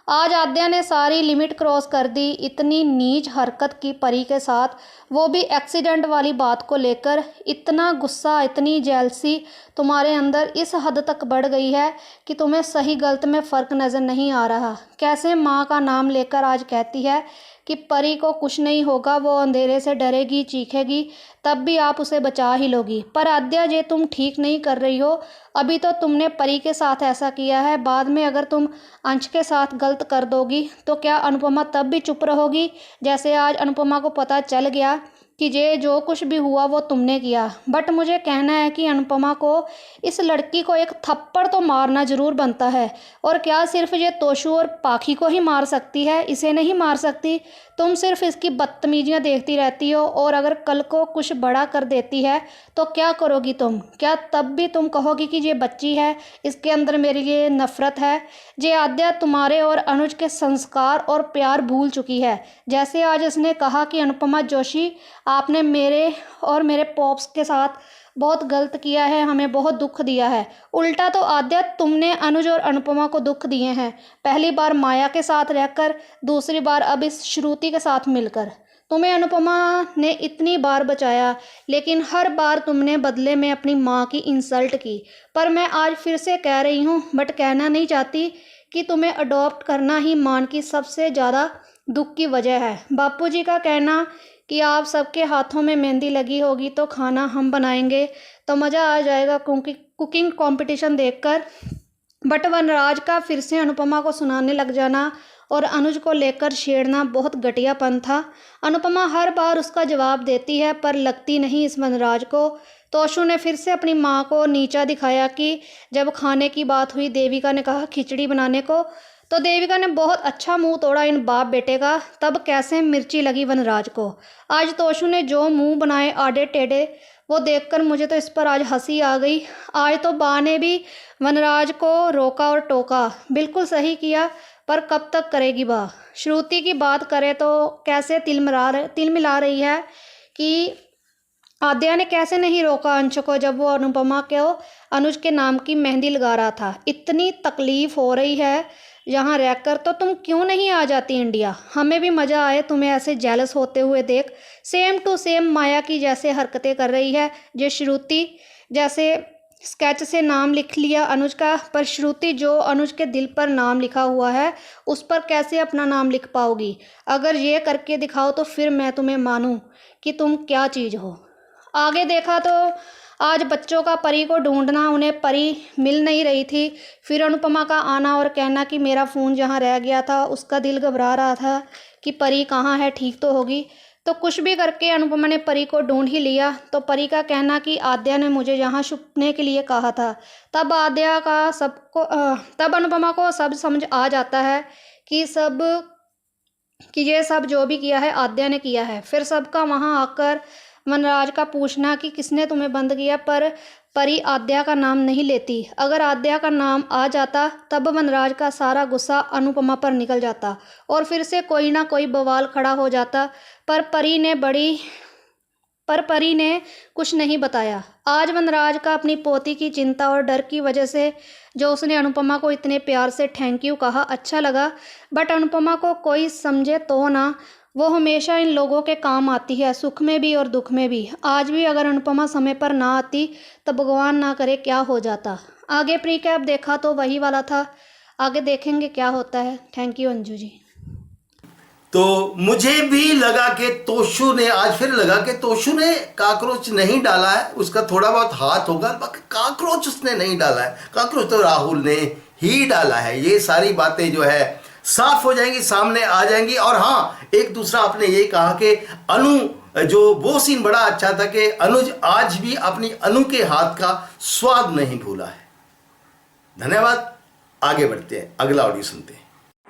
आज आद्या ने सारी लिमिट क्रॉस कर दी, इतनी नीच हरकत की परी के साथ, वो भी एक्सीडेंट वाली बात को लेकर। इतना गुस्सा, इतनी जेलसी तुम्हारे अंदर इस हद तक बढ़ गई है कि तुम्हें सही गलत में फ़र्क नज़र नहीं आ रहा। कैसे माँ का नाम लेकर आज कहती है कि परी को कुछ नहीं होगा, वो अंधेरे से डरेगी, चीखेगी, तब भी आप उसे बचा ही लोगी। पर आद्या, ये तुम ठीक नहीं कर रही हो। अभी तो तुमने परी के साथ ऐसा किया है, बाद में अगर तुम अंश के साथ गलत कर दोगी तो क्या अनुपमा तब भी चुप रहोगी? जैसे आज अनुपमा को पता चल गया कि ये जो कुछ भी हुआ वो तुमने किया। बट मुझे कहना है कि अनुपमा को, इस लड़की को एक थप्पड़ तो मारना ज़रूर बनता है। और क्या सिर्फ ये तोशु और पाखी को ही मार सकती है, इसे नहीं मार सकती? तुम सिर्फ इसकी बदतमीजियाँ देखती रहती हो, और अगर कल को कुछ बड़ा कर देती है तो क्या करोगी तुम? क्या तब भी तुम कहोगी कि ये बच्ची है, इसके अंदर मेरे लिए नफ़रत है? ये आद्या तुम्हारे और अनुज के संस्कार और प्यार भूल चुकी है। जैसे आज इसने कहा कि अनुपमा जोशी, आपने मेरे और मेरे पॉप्स के साथ बहुत गलत किया है, हमें बहुत दुख दिया है। उल्टा तो आद्या, तुमने अनुज और अनुपमा को दुख दिए हैं। पहली बार माया के साथ रहकर, दूसरी बार अब इस श्रुति के साथ मिलकर। तुम्हें अनुपमा ने इतनी बार बचाया, लेकिन हर बार तुमने बदले में अपनी माँ की इंसल्ट की। पर मैं आज फिर से कह रही हूँ, बट कहना नहीं चाहती, कि तुम्हें अडॉप्ट करना ही माँ की सबसे ज़्यादा दुख की वजह है। बापूजी का कहना कि आप सबके हाथों में मेहंदी लगी होगी तो खाना हम बनाएंगे, तो मज़ा आ जाएगा कुकिंग कंपटीशन देखकर। बट वनराज का फिर से अनुपमा को सुनाने लग जाना और अनुज को लेकर छेड़ना बहुत घटियापन था। अनुपमा हर बार उसका जवाब देती है, पर लगती नहीं इस वनराज को। तोशु ने फिर से अपनी माँ को नीचा दिखाया कि जब खाने की बात हुई, देविका ने कहा खिचड़ी बनाने को, तो देविका ने बहुत अच्छा मुंह तोड़ा इन बाप बेटे का। तब कैसे मिर्ची लगी वनराज को। आज तोशु ने जो मुंह बनाए आड़े टेढ़े, वो देखकर मुझे तो इस पर आज हंसी आ गई। आज तो बा ने भी वनराज को रोका और टोका। बिल्कुल सही किया, पर कब तक करेगी बा। श्रुति की बात करें तो कैसे तिल मिला रही है कि आद्या ने कैसे नहीं रोका अंश को जब वो अनुपमा को अनुज के नाम की मेहंदी लगा रहा था। इतनी तकलीफ हो रही है यहाँ रहकर, तो तुम क्यों नहीं आ जाती इंडिया। हमें भी मज़ा आए तुम्हें ऐसे जेलस होते हुए देख। सेम टू सेम माया की जैसे हरकतें कर रही है। जो श्रुति जैसे स्केच से नाम लिख लिया अनुज का, पर श्रुति जो अनुज के दिल पर नाम लिखा हुआ है उस पर कैसे अपना नाम लिख पाओगी। अगर ये करके दिखाओ तो फिर मैं तुम्हें मानूं कि तुम क्या चीज़ हो। आगे देखा तो आज बच्चों का परी को ढूंढना, उन्हें परी मिल नहीं रही थी। फिर अनुपमा का आना और कहना कि मेरा फ़ोन जहाँ रह गया था उसका दिल घबरा रहा था कि परी कहाँ है, ठीक तो होगी। तो कुछ भी करके अनुपमा ने परी को ढूंढ ही लिया। तो परी का कहना कि आद्या ने मुझे यहाँ छुपने के लिए कहा था। तब तब अनुपमा को सब समझ आ जाता है कि ये सब जो भी किया है आद्या ने किया है। फिर सबका वहाँ आकर वनराज का पूछना कि किसने तुम्हें बंद किया, पर परी आद्या का नाम नहीं लेती। अगर आद्या का नाम आ जाता तब वनराज का सारा गुस्सा अनुपमा पर निकल जाता और फिर से कोई ना कोई बवाल खड़ा हो जाता। पर परी ने कुछ नहीं बताया। आज वनराज का अपनी पोती की चिंता और डर की वजह से जो उसने अनुपमा को इतने प्यार से थैंक यू कहा अच्छा लगा। बट अनुपमा को कोई समझे तो ना, वो हमेशा इन लोगों के काम आती है, सुख में भी और दुख में भी। आज भी अगर अनुपमा समय पर ना आती तो भगवान ना करे क्या हो जाता। आगे प्री कैप देखा तो वही वाला था, आगे देखेंगे क्या होता है। Thank you Anju ji. तो मुझे भी लगा कि तोशु ने काकरोच नहीं डाला है, उसका थोड़ा बहुत हाथ होगा, बाकी काकरोच उसने नहीं डाला है। काकरोच तो राहुल ने ही डाला है। ये सारी बातें जो है साफ हो जाएंगी, सामने आ जाएंगी। और हाँ, एक दूसरा आपने ये कहा कि अनु जो वो सीन बड़ा अच्छा था कि अनुज आज भी अपनी अनु के हाथ का स्वाद नहीं भूला है। धन्यवाद। आगे बढ़ते हैं, अगला ऑडियो सुनते हैं।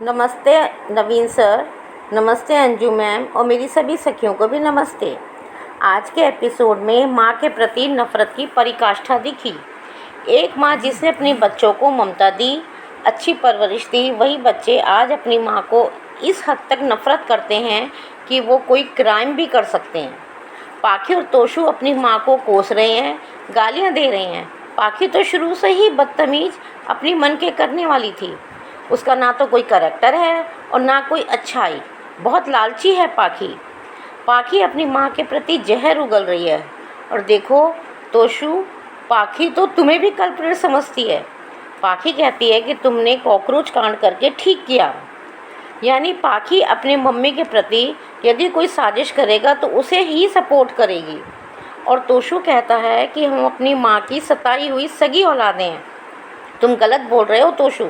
नमस्ते नवीन सर, नमस्ते अंजू मैम और मेरी सभी सखियों को भी नमस्ते। आज के एपिसोड में माँ के प्रति नफ़रत की पराकाष्ठा दिखी। एक माँ जिसने अपने बच्चों को ममता दी, अच्छी परवरिश दी, वही बच्चे आज अपनी माँ को इस हद तक नफ़रत करते हैं कि वो कोई क्राइम भी कर सकते हैं। पाखी और तोशु अपनी माँ को कोस रहे हैं, गालियाँ दे रहे हैं। पाखी तो शुरू से ही बदतमीज़, अपनी मन के करने वाली थी। उसका ना तो कोई करैक्टर है और ना कोई अच्छाई, बहुत लालची है पाखी अपनी माँ के प्रति जहर उगल रही है। और देखो तोशु, पाखी तो तुम्हें भी कल्प्रिट समझती है। पाखी कहती है कि तुमने कॉकरोच कांड करके ठीक किया। यानी पाखी अपने मम्मी के प्रति यदि कोई साजिश करेगा तो उसे ही सपोर्ट करेगी। और तोशु कहता है कि हम अपनी माँ की सताई हुई सगी औलादें हैं। तुम गलत बोल रहे हो तोशु,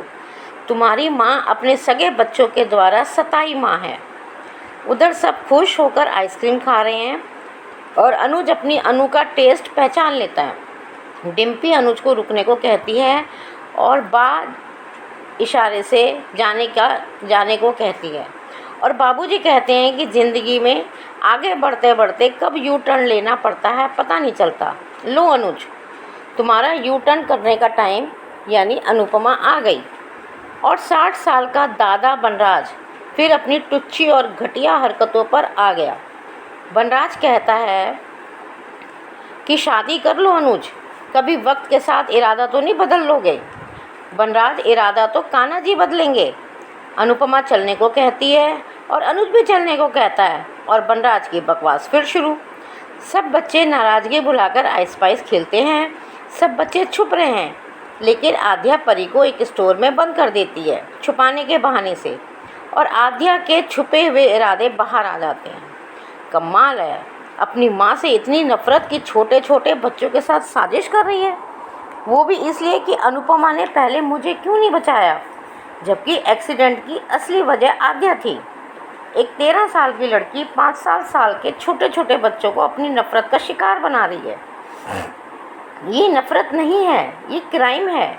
तुम्हारी माँ अपने सगे बच्चों के द्वारा सताई माँ है। उधर सब खुश होकर आइसक्रीम खा रहे हैं और अनुज अपनी अनु का टेस्ट पहचान लेता है। डिम्पी अनुज को रुकने को कहती है और बाद इशारे से जाने को कहती है। और बाबूजी कहते हैं कि ज़िंदगी में आगे बढ़ते बढ़ते कब यू टर्न लेना पड़ता है पता नहीं चलता। लो अनुज, तुम्हारा यू टर्न करने का टाइम यानी अनुपमा आ गई। और 60 साल का दादा बनराज फिर अपनी टुच्ची और घटिया हरकतों पर आ गया। बनराज कहता है कि शादी कर लो अनुज, कभी वक्त के साथ इरादा तो नहीं बदल लोगे। बनराज इरादा तो कान्हा जी बदलेंगे। अनुपमा चलने को कहती है और अनुज भी चलने को कहता है और बनराज की बकवास फिर शुरू। सब बच्चे नाराज़गी बुलाकर आइस पाइस खेलते हैं। सब बच्चे छुप रहे हैं, लेकिन आद्या परी को एक स्टोर में बंद कर देती है छुपाने के बहाने से, और आद्या के छुपे हुए इरादे बाहर आ जाते हैं। कमाल है, अपनी माँ से इतनी नफ़रत कि छोटे छोटे बच्चों के साथ साजिश कर रही है। वो भी इसलिए कि अनुपमा ने पहले मुझे क्यों नहीं बचाया, जबकि एक्सीडेंट की असली वजह आद्या थी। एक 13 साल की लड़की 5 साल के छोटे छोटे बच्चों को अपनी नफ़रत का शिकार बना रही है। ये नफ़रत नहीं है, ये क्राइम है।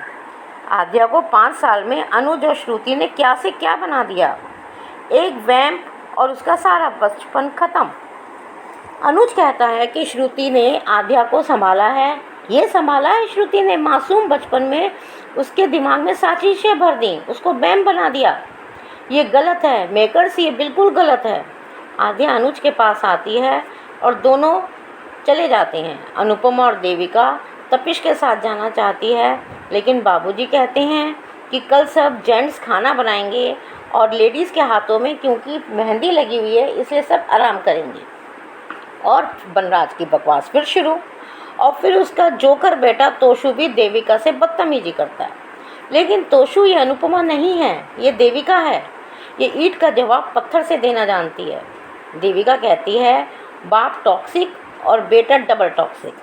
आद्या को 5 साल में अनुज और श्रुति ने क्या से क्या बना दिया। एक वैम्प और उसका सारा बचपन खत्म। अनुज कहता है कि श्रुति ने आद्या को संभाला है। ये संभाला है श्रुति ने, मासूम बचपन में उसके दिमाग में साजिशें भर दी, उसको वैम्प बना दिया। ये गलत है मेकर्स, ये बिल्कुल गलत है। आद्या अनुज के पास आती है और दोनों चले जाते हैं। अनुपमा और देविका तपिश के साथ जाना चाहती है, लेकिन बाबूजी कहते हैं कि कल सब जेंट्स खाना बनाएंगे और लेडीज़ के हाथों में क्योंकि मेहंदी लगी हुई है इसलिए सब आराम करेंगे। और बनराज की बकवास फिर शुरू। और फिर उसका जोकर बेटा तोशु भी देविका से बदतमीजी करता है, लेकिन तोशु ये अनुपमा नहीं है, ये देविका है। ये ईंट का जवाब पत्थर से देना जानती है। देविका कहती है बाप टॉक्सिक और बेटा डबल टॉक्सिक।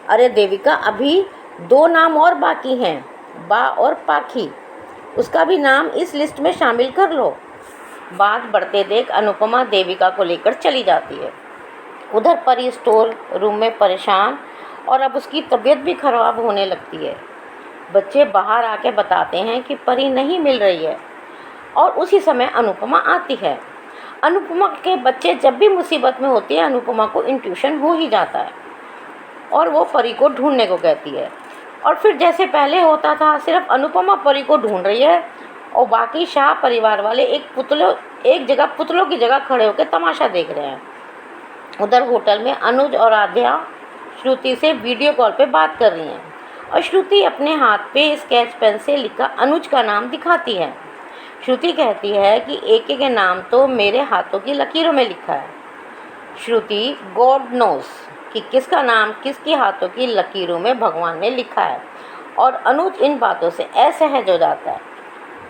अरे देविका, अभी 2 नाम और बाकी हैं, बा और पाखी। उसका भी नाम इस लिस्ट में शामिल कर लो। बात बढ़ते देख अनुपमा देविका को लेकर चली जाती है। उधर परी स्टोर रूम में परेशान और अब उसकी तबीयत भी खराब होने लगती है। बच्चे बाहर आके बताते हैं कि परी नहीं मिल रही है और उसी समय अनुपमा आती है। अनुपमा के बच्चे जब भी मुसीबत में होती है अनुपमा को इंट्यूशन हो ही जाता है और वो परी को ढूंढने को कहती है। और फिर जैसे पहले होता था, सिर्फ अनुपमा परी को ढूंढ रही है और बाकी शाह परिवार वाले एक जगह पुतलों की जगह खड़े होकर तमाशा देख रहे हैं। उधर होटल में अनुज और आद्या श्रुति से वीडियो कॉल पे बात कर रही हैं और श्रुति अपने हाथ पे स्केच पेन से लिखा अनुज का नाम दिखाती है। श्रुति कहती है कि एक के नाम तो मेरे हाथों की लकीरों में लिखा है। श्रुति गॉड नोस कि किसका नाम किसके हाथों की लकीरों में भगवान ने लिखा है और अनुज इन बातों से असहज हो जाता है।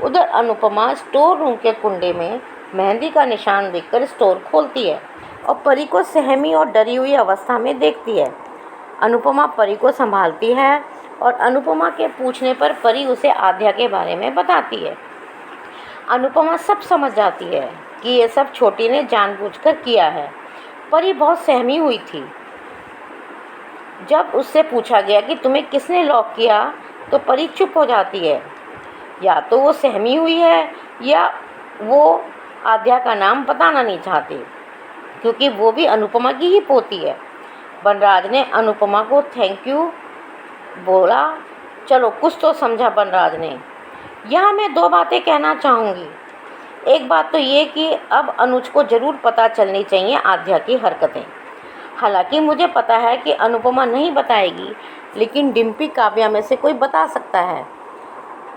उधर अनुपमा स्टोर रूम के कुंडे में मेहंदी का निशान देखकर स्टोर खोलती है और परी को सहमी और डरी हुई अवस्था में देखती है। अनुपमा परी को संभालती है और अनुपमा के पूछने पर परी उसे आद्या के बारे में बताती है। अनुपमा सब समझ जाती है कि ये सब छोटी ने जानबूझकर किया है। परी बहुत सहमी हुई थी। जब उससे पूछा गया कि तुम्हें किसने लॉक किया तो परी चुप हो जाती है। या तो वो सहमी हुई है या वो आद्या का नाम बताना नहीं चाहती, क्योंकि वो भी अनुपमा की ही पोती है। बनराज ने अनुपमा को थैंक यू बोला। चलो कुछ तो समझा बनराज ने। यहाँ मैं 2 बातें कहना चाहूँगी। एक बात तो ये कि अब अनुज को ज़रूर पता चलनी चाहिए आद्या की हरकतें। हालांकि मुझे पता है कि अनुपमा नहीं बताएगी, लेकिन डिम्पी काव्या में से कोई बता सकता है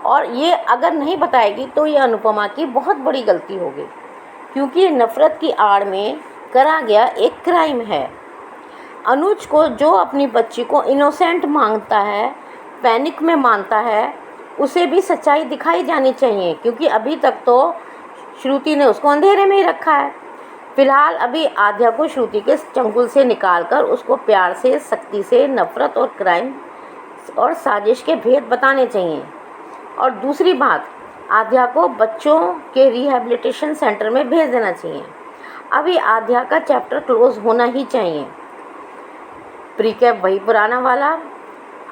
और ये अगर नहीं बताएगी तो ये अनुपमा की बहुत बड़ी गलती होगी, क्योंकि ये नफ़रत की आड़ में करा गया एक क्राइम है। अनुज को जो अपनी बच्ची को इनोसेंट मांगता है, पैनिक में मानता है, उसे भी सच्चाई दिखाई जानी चाहिए, क्योंकि अभी तक तो श्रुति ने उसको अंधेरे में ही रखा है। फिलहाल अभी आद्या को श्रुति के चंगुल से निकालकर उसको प्यार से, सख्ती से नफ़रत और क्राइम और साजिश के भेद बताने चाहिए। और दूसरी बात, आद्या को बच्चों के रिहैबिलिटेशन सेंटर में भेज देना चाहिए। अभी आद्या का चैप्टर क्लोज होना ही चाहिए। प्रीकैप वही पुराना वाला।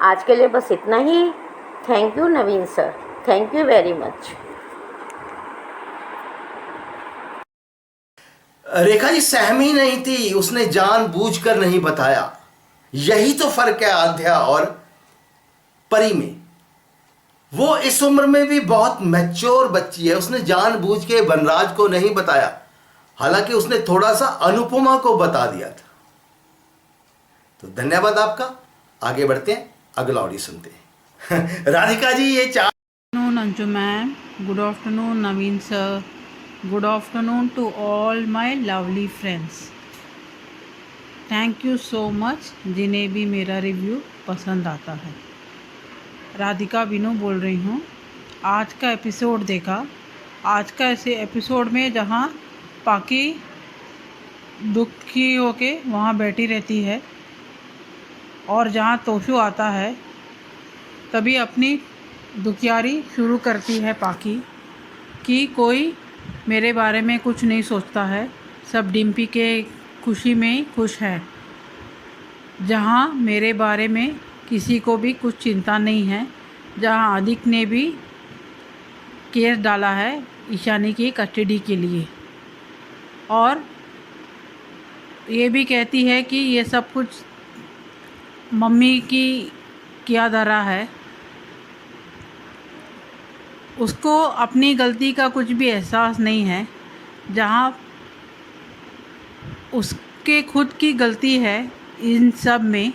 आज के लिए बस इतना ही। Thank you Naveen sir, thank you very much. Rekha ji सहमी नहीं थी, उसने जानबूझकर नहीं बताया। यही तो फर्क है आद्या और परी में। वो इस उम्र में भी बहुत मैच्योर बच्ची है, उसने जानबूझ के बनराज को नहीं बताया, हालांकि उसने थोड़ा सा अनुपमा को बता दिया था। तो धन्यवाद आपका। आगे बढ़ते हैं, अगला ऑडियो सुनते हैं। राधिका जी ये afternoon Anju ma'am, good afternoon Naveen sir, good afternoon to all my lovely friends. Thank you so much जिन्हें भी मेरा रिव्यू पसंद आता है। राधिका बिनू बोल रही हूँ। आज का एपिसोड देखा। आज का ऐसे एपिसोड में जहाँ पाकी दुखी होके वहाँ बैठी रहती है और जहाँ तोशु आता है तभी अपनी दुखियारी शुरू करती है पाकी कि कोई मेरे बारे में कुछ नहीं सोचता है, सब डिम्पी के खुशी में ही खुश है, जहाँ मेरे बारे में किसी को भी कुछ चिंता नहीं है। जहां अधिक ने भी केस डाला है ईशानी की कस्टडी के लिए, और ये भी कहती है कि ये सब कुछ मम्मी की किया धरा है। उसको अपनी गलती का कुछ भी एहसास नहीं है, जहाँ उसके खुद की गलती है इन सब में,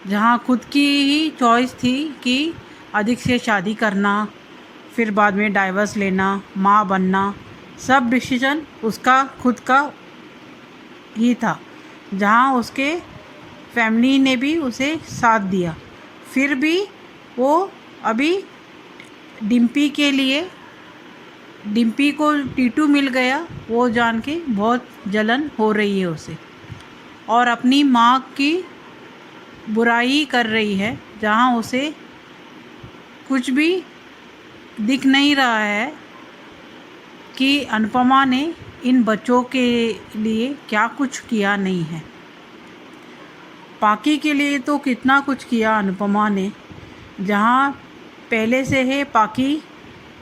जहाँ खुद की ही चॉइस थी कि अधिक से शादी करना, फिर बाद में डाइवर्स लेना, माँ बनना, सब डिसीजन उसका खुद का ही था, जहाँ उसके फैमिली ने भी उसे साथ दिया। फिर भी वो अभी डिम्पी को टीटू मिल गया, वो जान के बहुत जलन हो रही है उसे, और अपनी माँ की बुराई कर रही है, जहाँ उसे कुछ भी दिख नहीं रहा है कि अनुपमा ने इन बच्चों के लिए क्या कुछ किया नहीं है। पाकी के लिए तो कितना कुछ किया अनुपमा ने, जहाँ पहले से है पाकी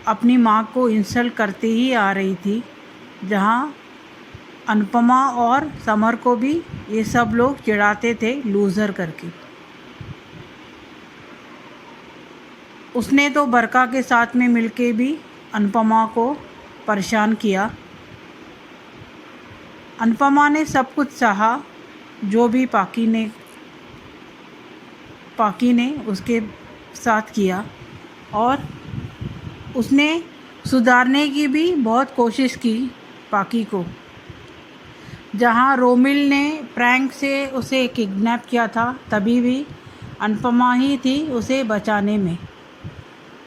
अपनी माँ को इंसल्ट करते ही आ रही थी, जहाँ अनुपमा और समर को भी ये सब लोग चिढ़ाते थे लूज़र करके। उसने तो बरका के साथ में मिलके भी अनुपमा को परेशान किया। अनुपमा ने सब कुछ सहा, जो भी पाकी ने उसके साथ किया, और उसने सुधारने की भी बहुत कोशिश की पाकी को। जहाँ रोमिल ने प्रैंक से उसे किडनैप किया था, तभी भी अनुपमा ही थी उसे बचाने में।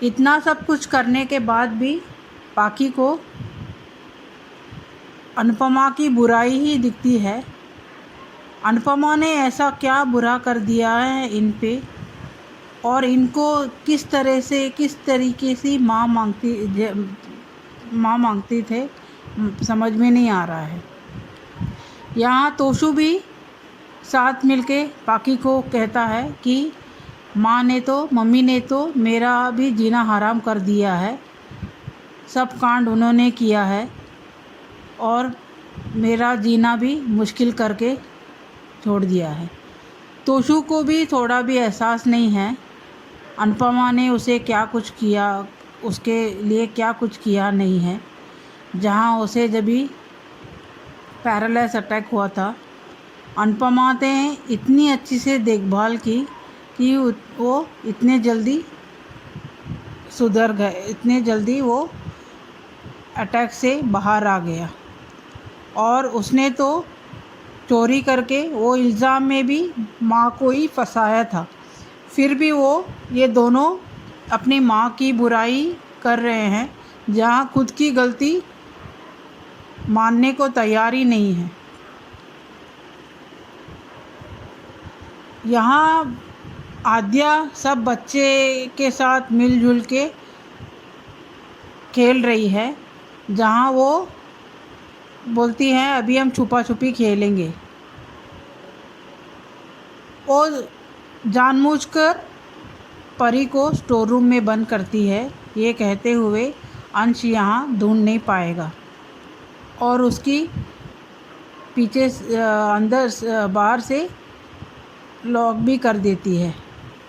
इतना सब कुछ करने के बाद भी पाकी को अनुपमा की बुराई ही दिखती है। अनुपमा ने ऐसा क्या बुरा कर दिया है इन पे, और इनको किस तरीके से माँ मांगती थे, समझ में नहीं आ रहा है। यहाँ तोशु भी साथ मिलके पाकी को कहता है कि मम्मी ने तो मेरा भी जीना हराम कर दिया है, सब कांड उन्होंने किया है, और मेरा जीना भी मुश्किल करके छोड़ दिया है। तोशु को भी थोड़ा भी एहसास नहीं है अनुपमा ने उसे क्या कुछ किया, उसके लिए क्या कुछ किया नहीं है। जहाँ उसे जब भी पैरालाइज अटैक हुआ था, अनुपमा ने इतनी अच्छी से देखभाल की कि वो इतने जल्दी सुधर गए, इतने जल्दी वो अटैक से बाहर आ गया। और उसने तो चोरी करके वो इल्ज़ाम में भी माँ को ही फंसाया था, फिर भी ये दोनों अपनी माँ की बुराई कर रहे हैं, जहाँ खुद की गलती मानने को तैयार ही नहीं है। यहाँ आद्या सब बच्चे के साथ मिलजुल के खेल रही है, जहाँ वो बोलती हैं अभी हम छुपा छुपी खेलेंगे, और जानबूझकर परी को स्टोर रूम में बंद करती है, ये कहते हुए अंश यहाँ ढूंढ नहीं पाएगा, और उसकी पीछे अंदर बाहर से लॉक भी कर देती है,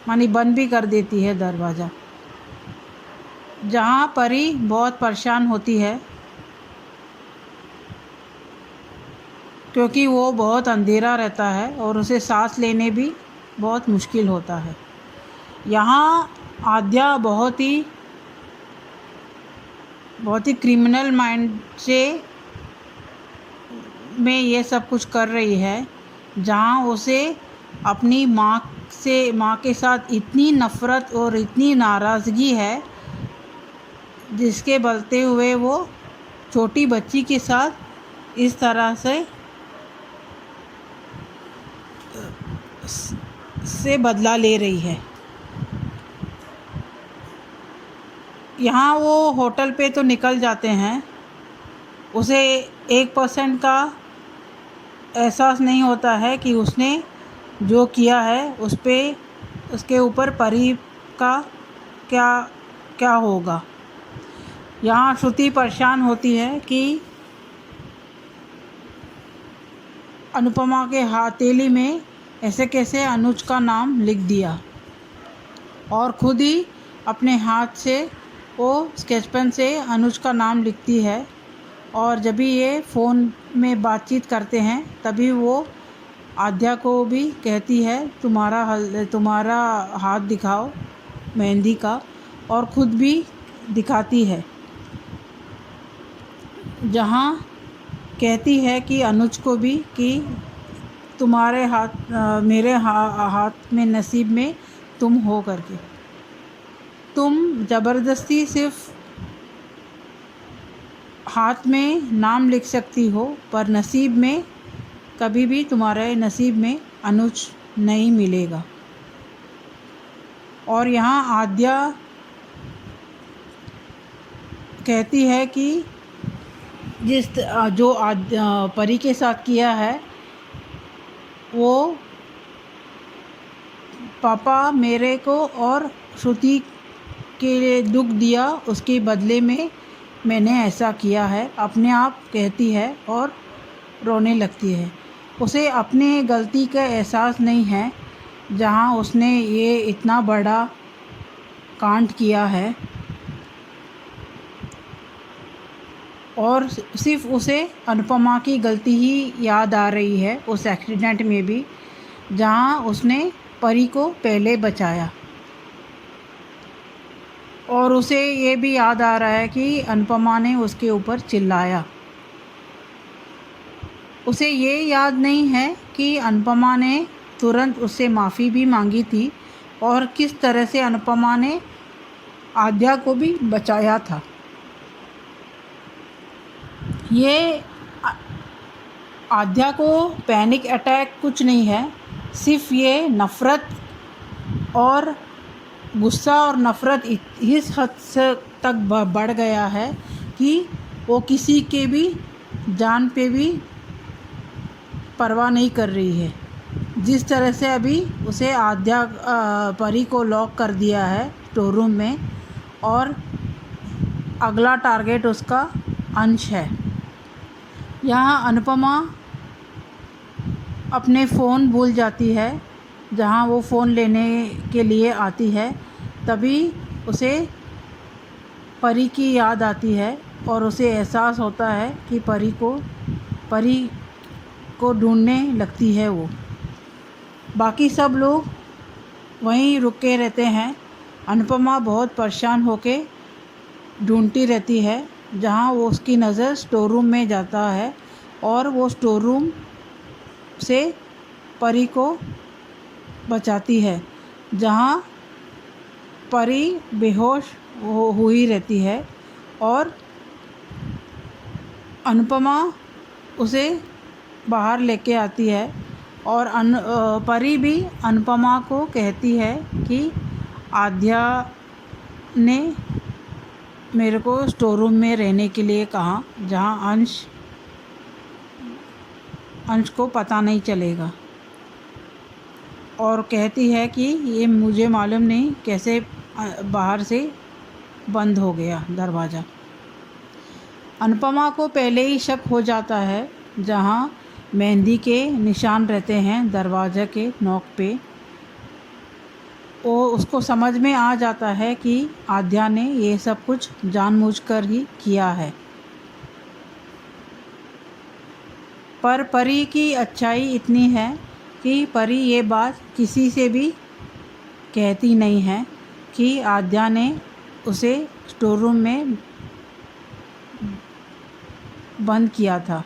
मानी बंद भी कर देती है दरवाज़ा। जहाँ परी बहुत परेशान होती है, क्योंकि वो बहुत अंधेरा रहता है और उसे सांस लेने भी बहुत मुश्किल होता है। यहाँ आद्या बहुत ही क्रिमिनल माइंड से में ये सब कुछ कर रही है, जहाँ उसे अपनी माँ के साथ इतनी नफ़रत और इतनी नाराज़गी है, जिसके बलते हुए वो छोटी बच्ची के साथ इस तरह से बदला ले रही है। यहाँ वो होटल पे तो निकल जाते हैं, उसे 1% का एहसास नहीं होता है कि उसने जो किया है उसके ऊपर परी का क्या क्या होगा। यहाँ श्रुति परेशान होती है कि अनुपमा के हथेली में ऐसे कैसे अनुज का नाम लिख दिया, और खुद ही अपने हाथ से वो स्केच पेन से अनुज का नाम लिखती है। और जब भी ये फ़ोन में बातचीत करते हैं तभी वो आद्या को भी कहती है तुम्हारा हाथ दिखाओ मेहंदी का, और ख़ुद भी दिखाती है, जहाँ कहती है कि अनुज को भी कि तुम्हारे हाथ मेरे हाथ में नसीब में तुम हो करके। तुम ज़बरदस्ती सिर्फ हाथ में नाम लिख सकती हो, पर नसीब में कभी भी तुम्हारे नसीब में अनुज नहीं मिलेगा। और यहाँ आद्या कहती है कि जो परी के साथ किया है वो पापा मेरे को और श्रुति के लिए दुख दिया, उसके बदले में मैंने ऐसा किया है, अपने आप कहती है और रोने लगती है। उसे अपने गलती का एहसास नहीं है, जहाँ उसने ये इतना बड़ा कांड किया है, और सिर्फ उसे अनुपमा की गलती ही याद आ रही है उस एक्सीडेंट में भी, जहाँ उसने परी को पहले बचाया। और उसे ये भी याद आ रहा है कि अनुपमा ने उसके ऊपर चिल्लाया। उसे ये याद नहीं है कि अनुपमा ने तुरंत उससे माफ़ी भी मांगी थी, और किस तरह से अनुपमा ने आद्या को भी बचाया था। ये आद्या को पैनिक अटैक कुछ नहीं है, सिर्फ ये नफ़रत और गुस्सा और नफ़रत इस हद से तक बढ़ गया है कि वो किसी के भी जान पे भी परवाह नहीं कर रही है। जिस तरह से अभी उसे आद्या परी को लॉक कर दिया है स्टोर रूम में, और अगला टारगेट उसका अंश है। यहाँ अनुपमा अपने फ़ोन भूल जाती है, जहाँ वो फ़ोन लेने के लिए आती है तभी उसे परी की याद आती है, और उसे एहसास होता है कि परी को ढूंढने लगती है वो। बाकी सब लोग वहीं रुके रहते हैं। अनुपमा बहुत परेशान होके ढूंढती रहती है, जहाँ वो उसकी नज़र स्टोर रूम में जाता है, और वो स्टोर रूम से परी को बचाती है, जहाँ परी बेहोश हुई रहती है, और अनुपमा उसे बाहर लेके आती है। और परी भी अनुपमा को कहती है कि आद्या ने मेरे को स्टोर रूम में रहने के लिए कहा, जहाँ अंश को पता नहीं चलेगा, और कहती है कि ये मुझे मालूम नहीं कैसे बाहर से बंद हो गया दरवाज़ा। अनुपमा को पहले ही शक हो जाता है, जहाँ मेहंदी के निशान रहते हैं दरवाज़ा के नॉक पे। वो उसको समझ में आ जाता है कि आद्या ने ये सब कुछ जानबूझकर ही किया है। पर परी की अच्छाई इतनी है कि परी ये बात किसी से भी कहती नहीं है कि आद्या ने उसे स्टोर रूम में बंद किया था।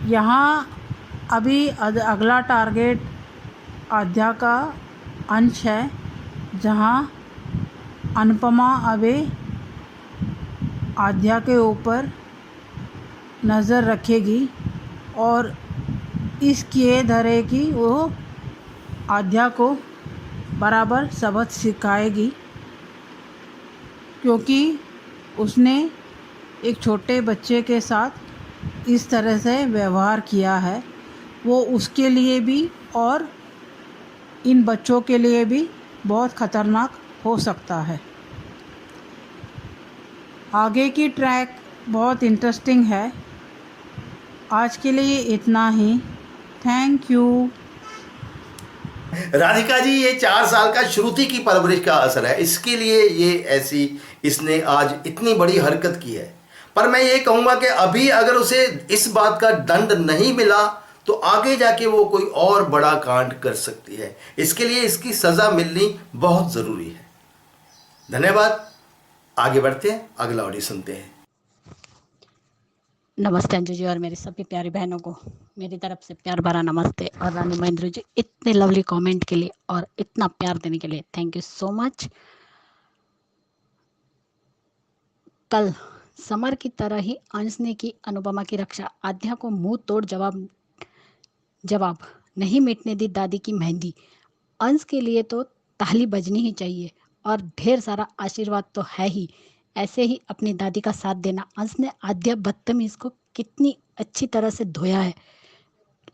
यहाँ अभी अगला टारगेट आद्या का अंश है, जहाँ अनुपमा अभी आद्या के ऊपर नज़र रखेगी, और इस किए धरे की वो आद्या को बराबर सबक सिखाएगी, क्योंकि उसने एक छोटे बच्चे के साथ इस तरह से व्यवहार किया है। वो उसके लिए भी और इन बच्चों के लिए भी बहुत खतरनाक हो सकता है। आगे की ट्रैक बहुत इंटरेस्टिंग है। आज के लिए इतना ही। Thank you. राधिका जी, ये 4 साल का श्रुति की परवरिश का असर है, इसके लिए ये ऐसी इसने आज इतनी बड़ी हरकत की है। पर मैं ये कहूँगा कि अभी अगर उसे इस बात का दंड नहीं मिला तो आगे जाके वो कोई और बड़ा कांड कर सकती है। इसके लिए इसकी सज़ा मिलनी बहुत ज़रूरी है। धन्यवाद। आगे बढ़ते हैं, अगला ऑडियो सुनते हैं। नमस्ते अंजू जी और मेरी सभी प्यारी बहनों को मेरी तरफ से प्यार भरा नमस्ते। और रानी महेंद्र जी, इतने लवली कमेंट के लिए और इतना प्यार देने के लिए थैंक यू सो मच। कल समर की तरह ही अंश ने की अनुपमा की रक्षा। आध्या को मुंह तोड़ जवाब नहीं मिटने दी दादी की मेहंदी। अंश के लिए तो ताली बजनी ही चाहिए और ढेर सारा आशीर्वाद तो है ही। ऐसे ही अपनी दादी का साथ देना। अंश ने आद्या बदतमीज को कितनी अच्छी तरह से धोया है।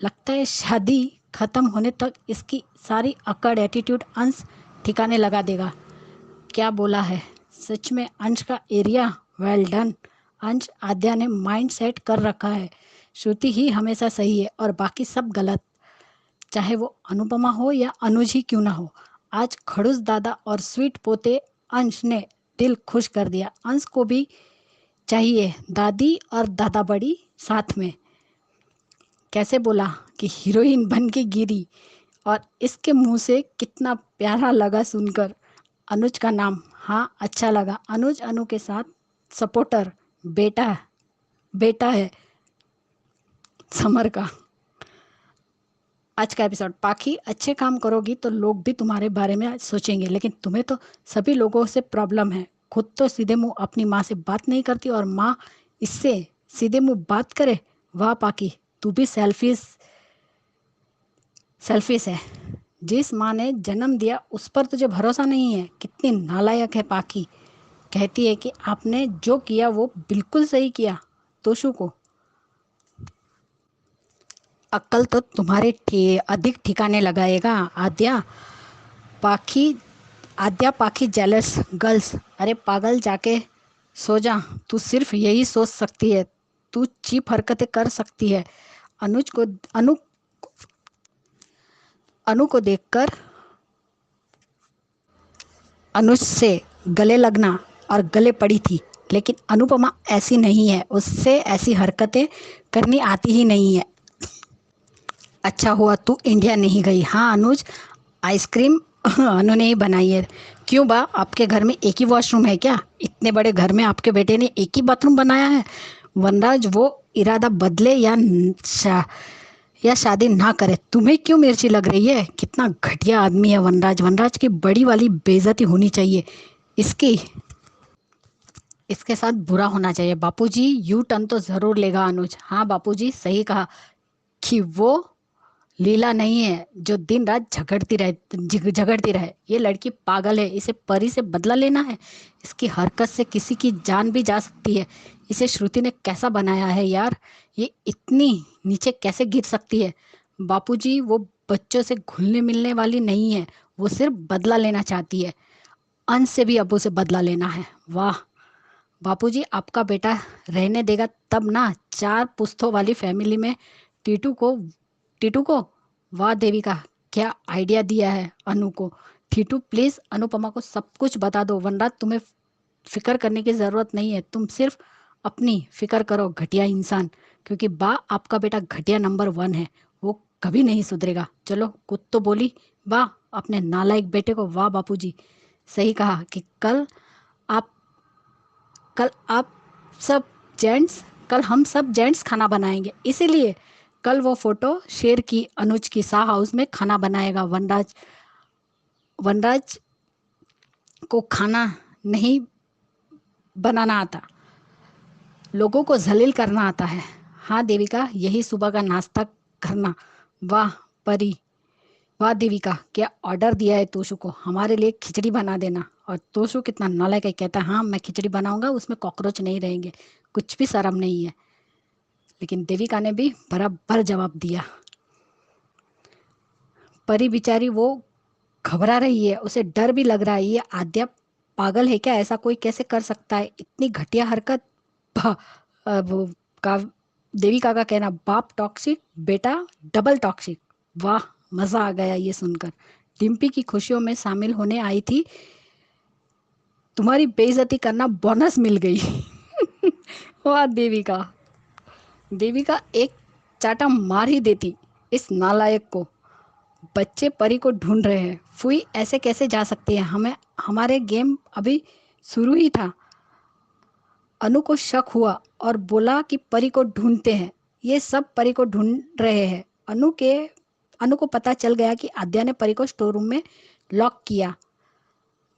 लगता है शादी खत्म होने तक इसकी सारी अकड़ एटीट्यूड अंश ठिकाने लगा देगा। क्या बोला है, सच में अंश का एरिया वेल डन। अंश आद्या ने माइंड सेट कर रखा है। श्रुति ही हमेशा सही है और बाकी सब गलत, चाहे वो अनुपमा हो या अनुज ही क्यों ना हो। आज खड़ूस दादा और स्वीट पोते अंश ने दिल खुश कर दिया। अंश को भी चाहिए दादी और दादा बड़ी साथ में। कैसे बोला कि हीरोइन बन के गिरी, और इसके मुंह से कितना प्यारा लगा सुनकर। अनुज का नाम, हाँ अच्छा लगा। अनुज अनु के साथ सपोर्टर बेटा है समर का। आज का एपिसोड, पाखी अच्छे काम करोगी तो लोग भी तुम्हारे बारे में सोचेंगे, लेकिन तुम्हें तो सभी लोगों से प्रॉब्लम है। खुद तो सीधे मुंह अपनी माँ से बात नहीं करती और माँ इससे सीधे मुंह बात करे। वाह पाखी, तू भी सेल्फिश है। जिस माँ ने जन्म दिया उस पर तुझे भरोसा नहीं है। कितनी नालायक है पाखी। कहती है कि आपने जो किया वो बिल्कुल सही किया। तोशु को अक्ल तो तुम्हारे अधिक ठिकाने लगाएगा। आद्या पाखी जेलस गर्ल्स। अरे पागल, जाके सो जा। तू सिर्फ यही सोच सकती है, तू चीप हरकतें कर सकती है। अनु को देखकर अनुज से गले लगना और गले पड़ी थी, लेकिन अनुपमा ऐसी नहीं है। उससे ऐसी हरकतें करनी आती ही नहीं है। अच्छा हुआ तू इंडिया नहीं गई। हाँ अनुज, आइसक्रीम अनु ने ही बनाई है। क्यों बा, आपके घर में एक ही वॉशरूम है क्या? इतने बड़े घर में आपके बेटे ने एक ही बाथरूम बनाया है। वनराज वो इरादा बदले या शादी ना करे। तुम्हें क्यों मिर्ची लग रही है? कितना घटिया आदमी है वनराज। वनराज की बड़ी वाली बेइज्जती होनी चाहिए। इसके साथ बुरा होना चाहिए। बापूजी यू टर्न तो जरूर लेगा अनुज। हाँ बापूजी, सही कहा कि वो लीला नहीं है जो दिन रात झगड़ती रहे। ये लड़की पागल है, इसे परी से बदला लेना है। इसकी हरकत से किसी की जान भी जा सकती है। इसे श्रुति ने कैसा बनाया है यार, ये इतनी नीचे कैसे गिर सकती है? बापूजी वो बच्चों से घुलने मिलने वाली नहीं है, वो सिर्फ बदला लेना चाहती है। अंश से भी अबू से बदला लेना है। वाह बापूजी, आपका बेटा रहने देगा तब ना। 4 पुश्तों वाली फैमिली में टीटू को वाह देविका, क्या आइडिया दिया है अनु को। टीटू प्लीज अनुपमा को सब कुछ बता दो। वनराज, तुम्हें फिक्र करने की जरूरत नहीं है, तुम सिर्फ अपनी फिक्र करो घटिया इंसान। क्योंकि बा आपका बेटा घटिया नंबर 1 है, वो कभी नहीं सुधरेगा। चलो कुछ तो बोली बा अपने नालायक बेटे को। वाह बापूजी, सही कहा कि कल हम सब जेंट्स खाना बनाएंगे, इसीलिए कल वो फोटो शेयर की अनुज की शाह हाउस में खाना बनाएगा। वनराज को खाना नहीं बनाना आता, लोगों को जलील करना आता है। हाँ देविका, यही सुबह का नाश्ता करना। वाह परी, वाह देविका, क्या ऑर्डर दिया है तोशु को, हमारे लिए खिचड़ी बना देना। और तोशु कितना नालायक है, कहता है हाँ मैं खिचड़ी बनाऊंगा, उसमें कॉकरोच नहीं रहेंगे। कुछ भी शर्म नहीं है। लेकिन देविका ने भी बराबर जवाब दिया। परी बेचारी वो घबरा रही है, उसे डर भी लग रहा है। ये आद्या पागल है क्या? ऐसा कोई कैसे कर सकता है इतनी घटिया हरकत? वो का देविका का कहना, बाप टॉक्सिक, बेटा डबल टॉक्सिक। वाह, मजा आ गया ये सुनकर। डिम्पी की खुशियों में शामिल होने आई थी, तुम्हारी बेइज्जती करना बोनस मिल गई। वाह देविका, देविका एक चाटा मार ही देती इस नालायक को। बच्चे परी को ढूंढ रहे हैं। फुई ऐसे कैसे जा सकती है? हमारे गेम अभी शुरू ही था। अनु को शक हुआ और बोला कि परी को ढूंढते हैं। ये सब परी को ढूंढ रहे हैं। अनु को पता चल गया कि आद्या ने परी को स्टोर रूम में लॉक किया।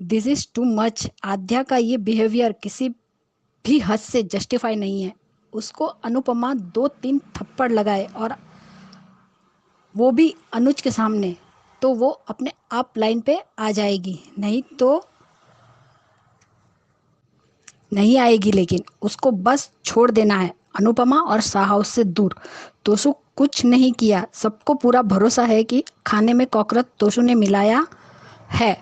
This is too much. Aadya का ये बिहेवियर किसी भी हद से जस्टिफाई नहीं है। उसको अनुपमा 2-3 थप्पड़ लगाए और वो भी अनुज के सामने, तो वो अपने आप लाइन पे आ जाएगी, नहीं तो नहीं आएगी। लेकिन उसको बस छोड़ देना है अनुपमा और साहस से दूर। तोशु कुछ नहीं किया। सबको पूरा भरोसा है कि खाने में कॉकरोच तोशु ने मिलाया है।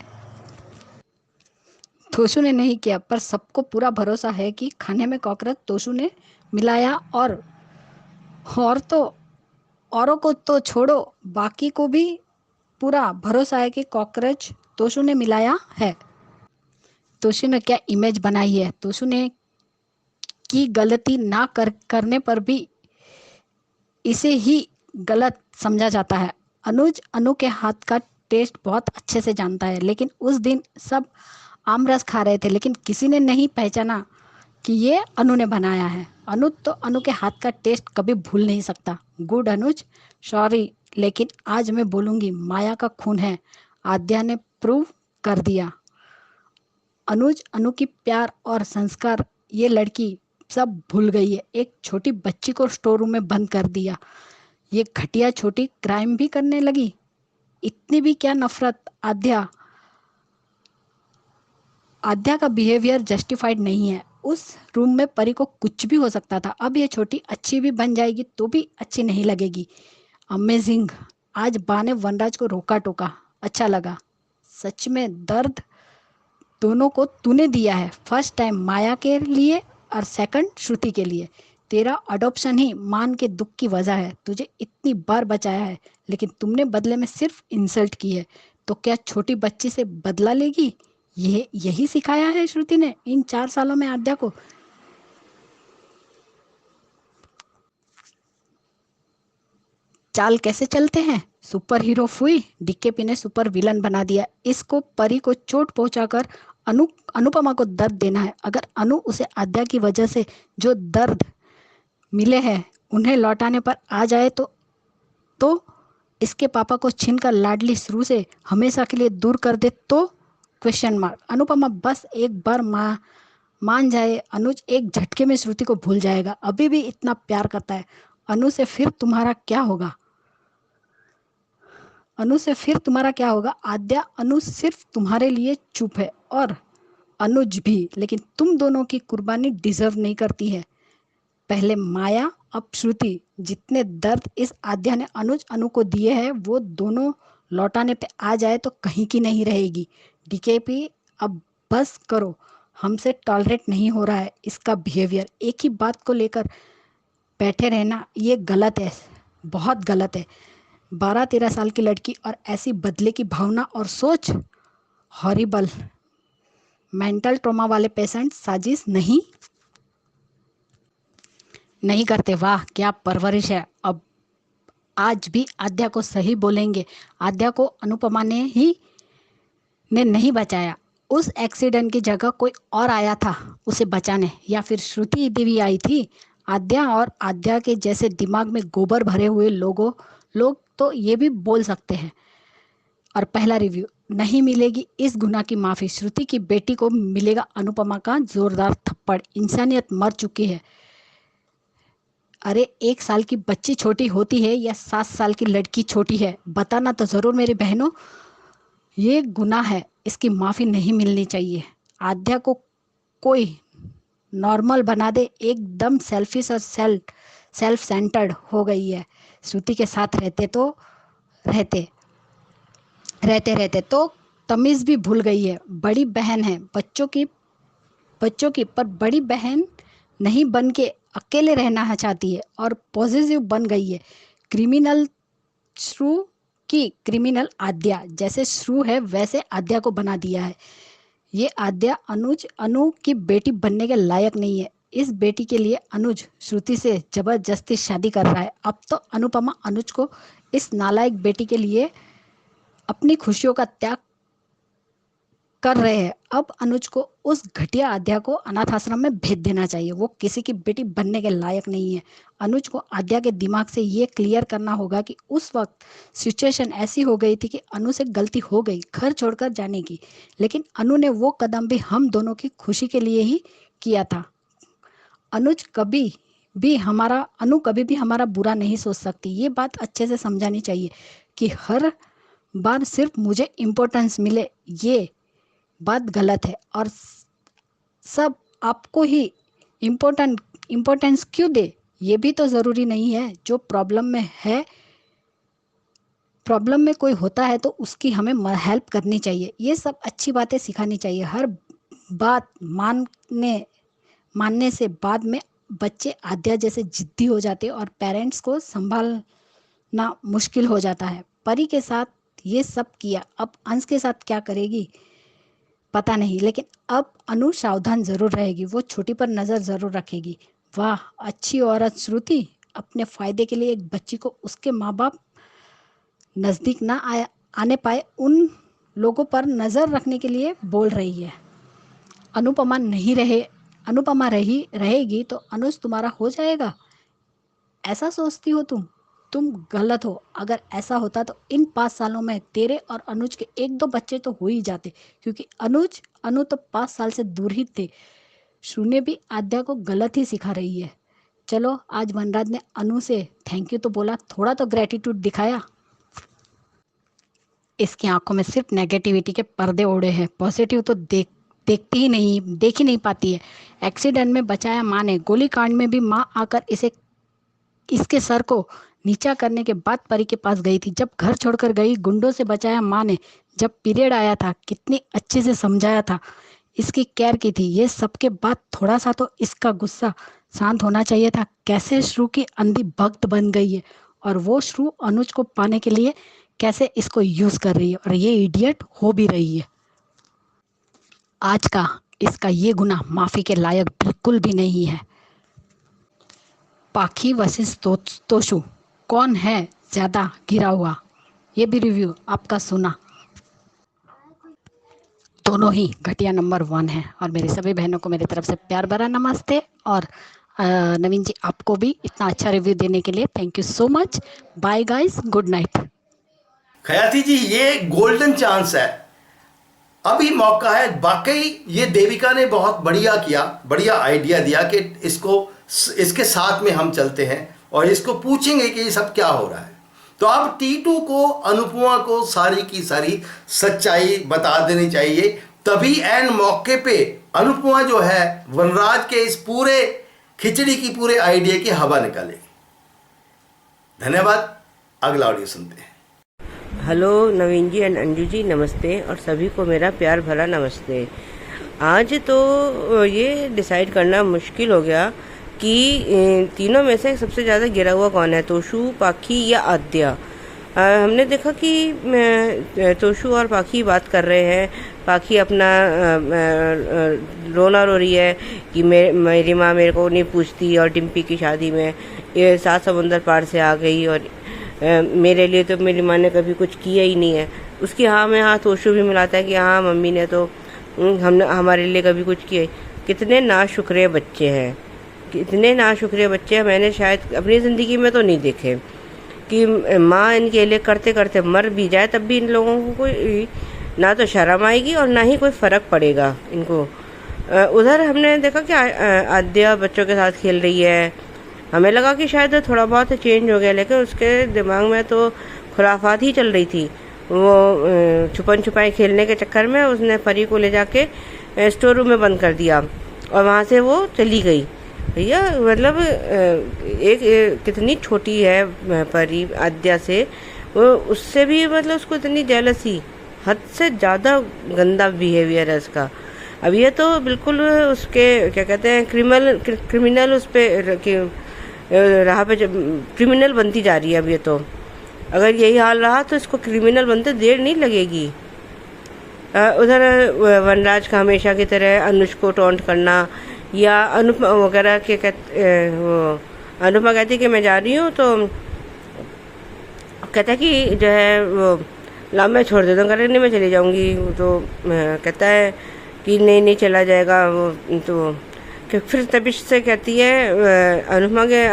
तोशु ने नहीं किया, पर सबको पूरा भरोसा है कि खाने में कॉकरोच तोशु ने मिलाया। और तो औरों को तो छोड़ो, बाकी को भी पूरा भरोसा है कि कॉकरोच तोशु ने मिलाया है। तोशु ने क्या इमेज बनाई है। तोशु ने की गलती ना करने पर भी इसे ही गलत समझा जाता है। अनुज अनु के हाथ का टेस्ट बहुत अच्छे से जानता है, लेकिन उस दिन सब आमरस खा रहे थे, लेकिन किसी ने नहीं पहचाना कि ये अनु ने बनाया है। अनुज तो अनु के हाथ का टेस्ट कभी भूल नहीं सकता। गुड अनुज, सॉरी, लेकिन आज मैं बोलूंगी माया का खून है। आद्या ने प्रूव कर दिया। अनुज अनु की प्यार और संस्कार ये लड़की सब भूल गई है। एक छोटी बच्ची को स्टोर रूम में बंद कर दिया। ये घटिया छोटी क्राइम भी करने लगी। इतनी भी क्या नफरत। आद्या का बिहेवियर जस्टिफाइड नहीं है। उस रूम में परी को कुछ भी हो सकता था। अब ये छोटी अच्छी भी बन जाएगी तो भी अच्छी नहीं लगेगी। अमेजिंग। आज बा ने वनराज को रोका टोका, अच्छा लगा। सच में दर्द दोनों को तूने दिया है। फर्स्ट टाइम माया के लिए और सेकंड श्रुति के लिए। तेरा अडॉप्शन ही मान के दुख की वजह है। तुझे इतनी बार बचाया है, लेकिन तुमने बदले में सिर्फ इंसल्ट की है। तो क्या छोटी बच्ची से बदला लेगी? यही सिखाया है श्रुति ने इन 4 सालों में आद्या को। चाल कैसे चलते हैं सुपर हीरो फुई। डीकेपी ने सुपर विलन बना दिया। इसको परी को चोट पहुंचाकर अनुपमा को दर्द देना है। अगर अनु उसे आद्या की वजह से जो दर्द मिले हैं उन्हें लौटाने पर आ जाए तो इसके पापा को छीनकर लाडली शुरू से हमेशा के लिए दूर कर दे तो क्वेश्चन मार्क। अनुपमा बस एक बार मान जाए, अनुज एक झटके में श्रुति को भूल जाएगा। अभी भी इतना प्यार करता है। अनु से फिर तुम्हारा क्या होगा? आद्या, अनु सिर्फ तुम्हारे लिए चुप है और अनुज भी, लेकिन तुम दोनों की कुर्बानी डिजर्व नहीं करती है। पहले माया, अब श्रुति। जितने दर्द इस आद्या ने अनु को दिए हैं वो दोनों लौटाने पे आ जाए तो कहीं की नहीं रहेगी। डीकेपी अब बस करो, हमसे टॉलरेट नहीं हो रहा है इसका बिहेवियर। एक ही बात को लेकर बैठे रहना ये गलत है, बहुत गलत है। 12-13 साल की लड़की और ऐसी बदले की भावना और सोच, हॉरिबल। मेंटल ट्रॉमा वाले पेशेंट साजिश नहीं करते। वाह क्या परवरिश है। अब आज भी आद्या को सही बोलेंगे। आद्या को अनुपमा ने नहीं बचाया। उस एक्सीडेंट की जगह कोई और आया था उसे बचाने, या फिर श्रुति देवी आई थी। आद्या और आद्या के जैसे दिमाग में गोबर भरे हुए लोग तो ये भी बोल सकते हैं। और पहला रिव्यू, नहीं मिलेगी इस गुनाह की माफ़ी। श्रुति की बेटी को मिलेगा अनुपमा का जोरदार थप्पड़। इंसानियत मर चुकी है। अरे 1 साल की बच्ची छोटी होती है या 7 साल की लड़की छोटी है? बताना तो ज़रूर मेरी बहनों। ये गुनाह है, इसकी माफ़ी नहीं मिलनी चाहिए। आद्या को कोई नॉर्मल बना दे। एकदम सेल्फिश और सेल्फ सेंटर्ड हो गई है। श्रुति के साथ रहते। रहते रहते तो तमीज़ भी भूल गई है। बड़ी बहन है बच्चों की पर बड़ी बहन नहीं बन के अकेले रहना चाहती है और पॉजिटिव बन गई है। क्रिमिनल श्रू की क्रिमिनल आद्या, जैसे श्रू है वैसे आद्या को बना दिया है। ये आद्या अनु की बेटी बनने के लायक नहीं है। इस बेटी के लिए अनुज श्रुति से जबरदस्ती शादी कर रहा है। अब तो अनुपमा अनुज को इस नालायक बेटी के लिए अपनी खुशियों का त्याग कर रहे हैं। अब अनुज को उस घटिया आद्या को अनाथ आश्रम में भेज देना चाहिए। वो किसी की बेटी बनने के लायक नहीं है। अनुज को आद्या के दिमाग से ये क्लियर करना होगा कि उस वक्त सिचुएशन ऐसी हो गई थी कि अनु से गलती हो गई घर छोड़कर जाने की, लेकिन अनु ने वो कदम भी हम दोनों की खुशी के लिए ही किया था। अनु कभी भी हमारा बुरा नहीं सोच सकती। ये बात अच्छे से समझानी चाहिए कि हर बार सिर्फ मुझे इम्पोर्टेंस मिले, ये बात गलत है। और सब आपको ही इम्पोर्टेंस क्यों दे, ये भी तो ज़रूरी नहीं है। जो प्रॉब्लम में कोई होता है तो उसकी हमें हेल्प करनी चाहिए। ये सब अच्छी बातें सिखानी चाहिए। हर बात मानने से बाद में बच्चे आद्या जैसे जिद्दी हो जाते और पेरेंट्स को संभालना मुश्किल हो जाता है। परी के साथ ये सब किया, अब अंश के साथ क्या करेगी पता नहीं, लेकिन अब अनु सावधान जरूर रहेगी। वो छोटी पर नज़र ज़रूर रखेगी। वाह, अच्छी औरत श्रुति अपने फ़ायदे के लिए एक बच्ची को उसके माँ बाप नज़दीक ना आने पाए उन लोगों पर नज़र रखने के लिए बोल रही है। अनुपमा रहेगी तो अनुज तुम्हारा हो जाएगा, ऐसा सोचती हो तुम गलत हो। अगर ऐसा होता तो इन 5 सालों में तेरे और अनुज के 1-2 बच्चे तो हो ही जाते, क्योंकि अनु तो 5 साल से दूर ही थे। श्रू ने भी आद्या को गलत ही सिखा रही है। चलो, आज वनराज ने अनु से थैंक यू तो बोला, थोड़ा तो ग्रेटिट्यूड दिखाया। इसकी आंखों में सिर्फ नेगेटिविटी के पर्दे ओढ़े हैं। पॉजिटिव तो देख ही नहीं पाती है। एक्सीडेंट में बचाया माँ ने, गोलीकांड में भी माँ आकर इसके सर को नीचा करने के बाद परी के पास गई थी। जब घर छोड़कर गई, गुंडों से बचाया माँ ने। जब पीरियड आया था कितनी अच्छे से समझाया था, इसकी केयर की थी। ये सबके बाद थोड़ा सा तो इसका गुस्सा शांत होना चाहिए था। कैसे श्रू की अंधी भक्त बन गई है और वो श्रू अनुज को पाने के लिए कैसे इसको यूज कर रही है, और ये इडियट हो भी रही है। आज का इसका ये गुनाह माफी के लायक बिल्कुल भी नहीं है। पाखी वर्सेस तोशु, कौन है ज्यादा गिरा हुआ, ये भी रिव्यू आपका सुना। दोनों ही घटिया नंबर 1 है। और मेरी सभी बहनों को मेरी तरफ से प्यार भरा नमस्ते। और नवीन जी, आपको भी इतना अच्छा रिव्यू देने के लिए thank you so much. Bye guys, good night. Khyati ji, ये गोल्डन चांस है, अभी मौका है। वाकई ये देविका ने बहुत बढ़िया आइडिया दिया कि इसके साथ में हम चलते हैं और इसको पूछेंगे कि ये सब क्या हो रहा है। तो अब T2 को, अनुपमा को सारी की सारी सच्चाई बता देनी चाहिए, तभी एन मौके पे अनुपमा जो है वनराज के इस पूरे खिचड़ी की पूरे आइडिया की हवा निकालेगी। धन्यवाद। अगला ऑडियो सुनते हैं। हेलो नवीन जी एंड अंजू जी, नमस्ते। और सभी को मेरा प्यार भरा नमस्ते। आज तो ये डिसाइड करना मुश्किल हो गया कि तीनों में से सबसे ज़्यादा गिरा हुआ कौन है, तोशु, पाखी या आद्या। हमने देखा कि तोशु और पाखी बात कर रहे हैं। पाखी अपना रोना रो रही है कि मेरी माँ मेरे को नहीं पूछती, और डिम्पी की शादी में ये 7 समुंदर पार से आ गई, और मेरे लिए तो मेरी माँ ने कभी कुछ किया ही नहीं है। उसकी हाँ में हाँ तोशु भी मिलाता है कि हाँ मम्मी ने तो हमारे लिए कभी कुछ किया। कितने नाशुक्रे बच्चे हैं, कितने नाशुक्रे बच्चे हैं। मैंने शायद अपनी ज़िंदगी में तो नहीं देखे कि माँ इनके लिए करते करते मर भी जाए, तब भी इन लोगों को कोई ना तो शर्म आएगी और ना ही कोई फ़र्क पड़ेगा इनको। उधर हमने देखा कि आद्या बच्चों के साथ खेल रही है। हमें लगा कि शायद थोड़ा बहुत चेंज हो गया, लेकिन उसके दिमाग में तो खुराफात ही चल रही थी। वो छुपन छुपाई खेलने के चक्कर में उसने परी को ले जाके स्टोर रूम में बंद कर दिया और वहाँ से वो चली गई। भैया मतलब एक कितनी छोटी है परी आद्या से, वो उससे भी मतलब उसको इतनी जेलसी हद से ज़्यादा गंदा बिहेवियर है उसका। अब ये तो बिल्कुल उसके क्या कहते हैं क्रिमिनल उस पर राह पे क्रिमिनल बनती जा रही है। अब ये तो अगर यही हाल रहा तो इसको क्रिमिनल बनते देर नहीं लगेगी। उधर वनराज का हमेशा की तरह अनुज को टॉन्ट करना या अनुपमा वगैरह के अनुपमा कहती कि मैं जा रही हूँ तो कहता है कि जो है वो ला मैं छोड़ देता हूँ, करे नहीं मैं चली जाऊँगी। तो कहता है कि नहीं चला जाएगा वो। तो फिर तभी से कहती है अनुपमा के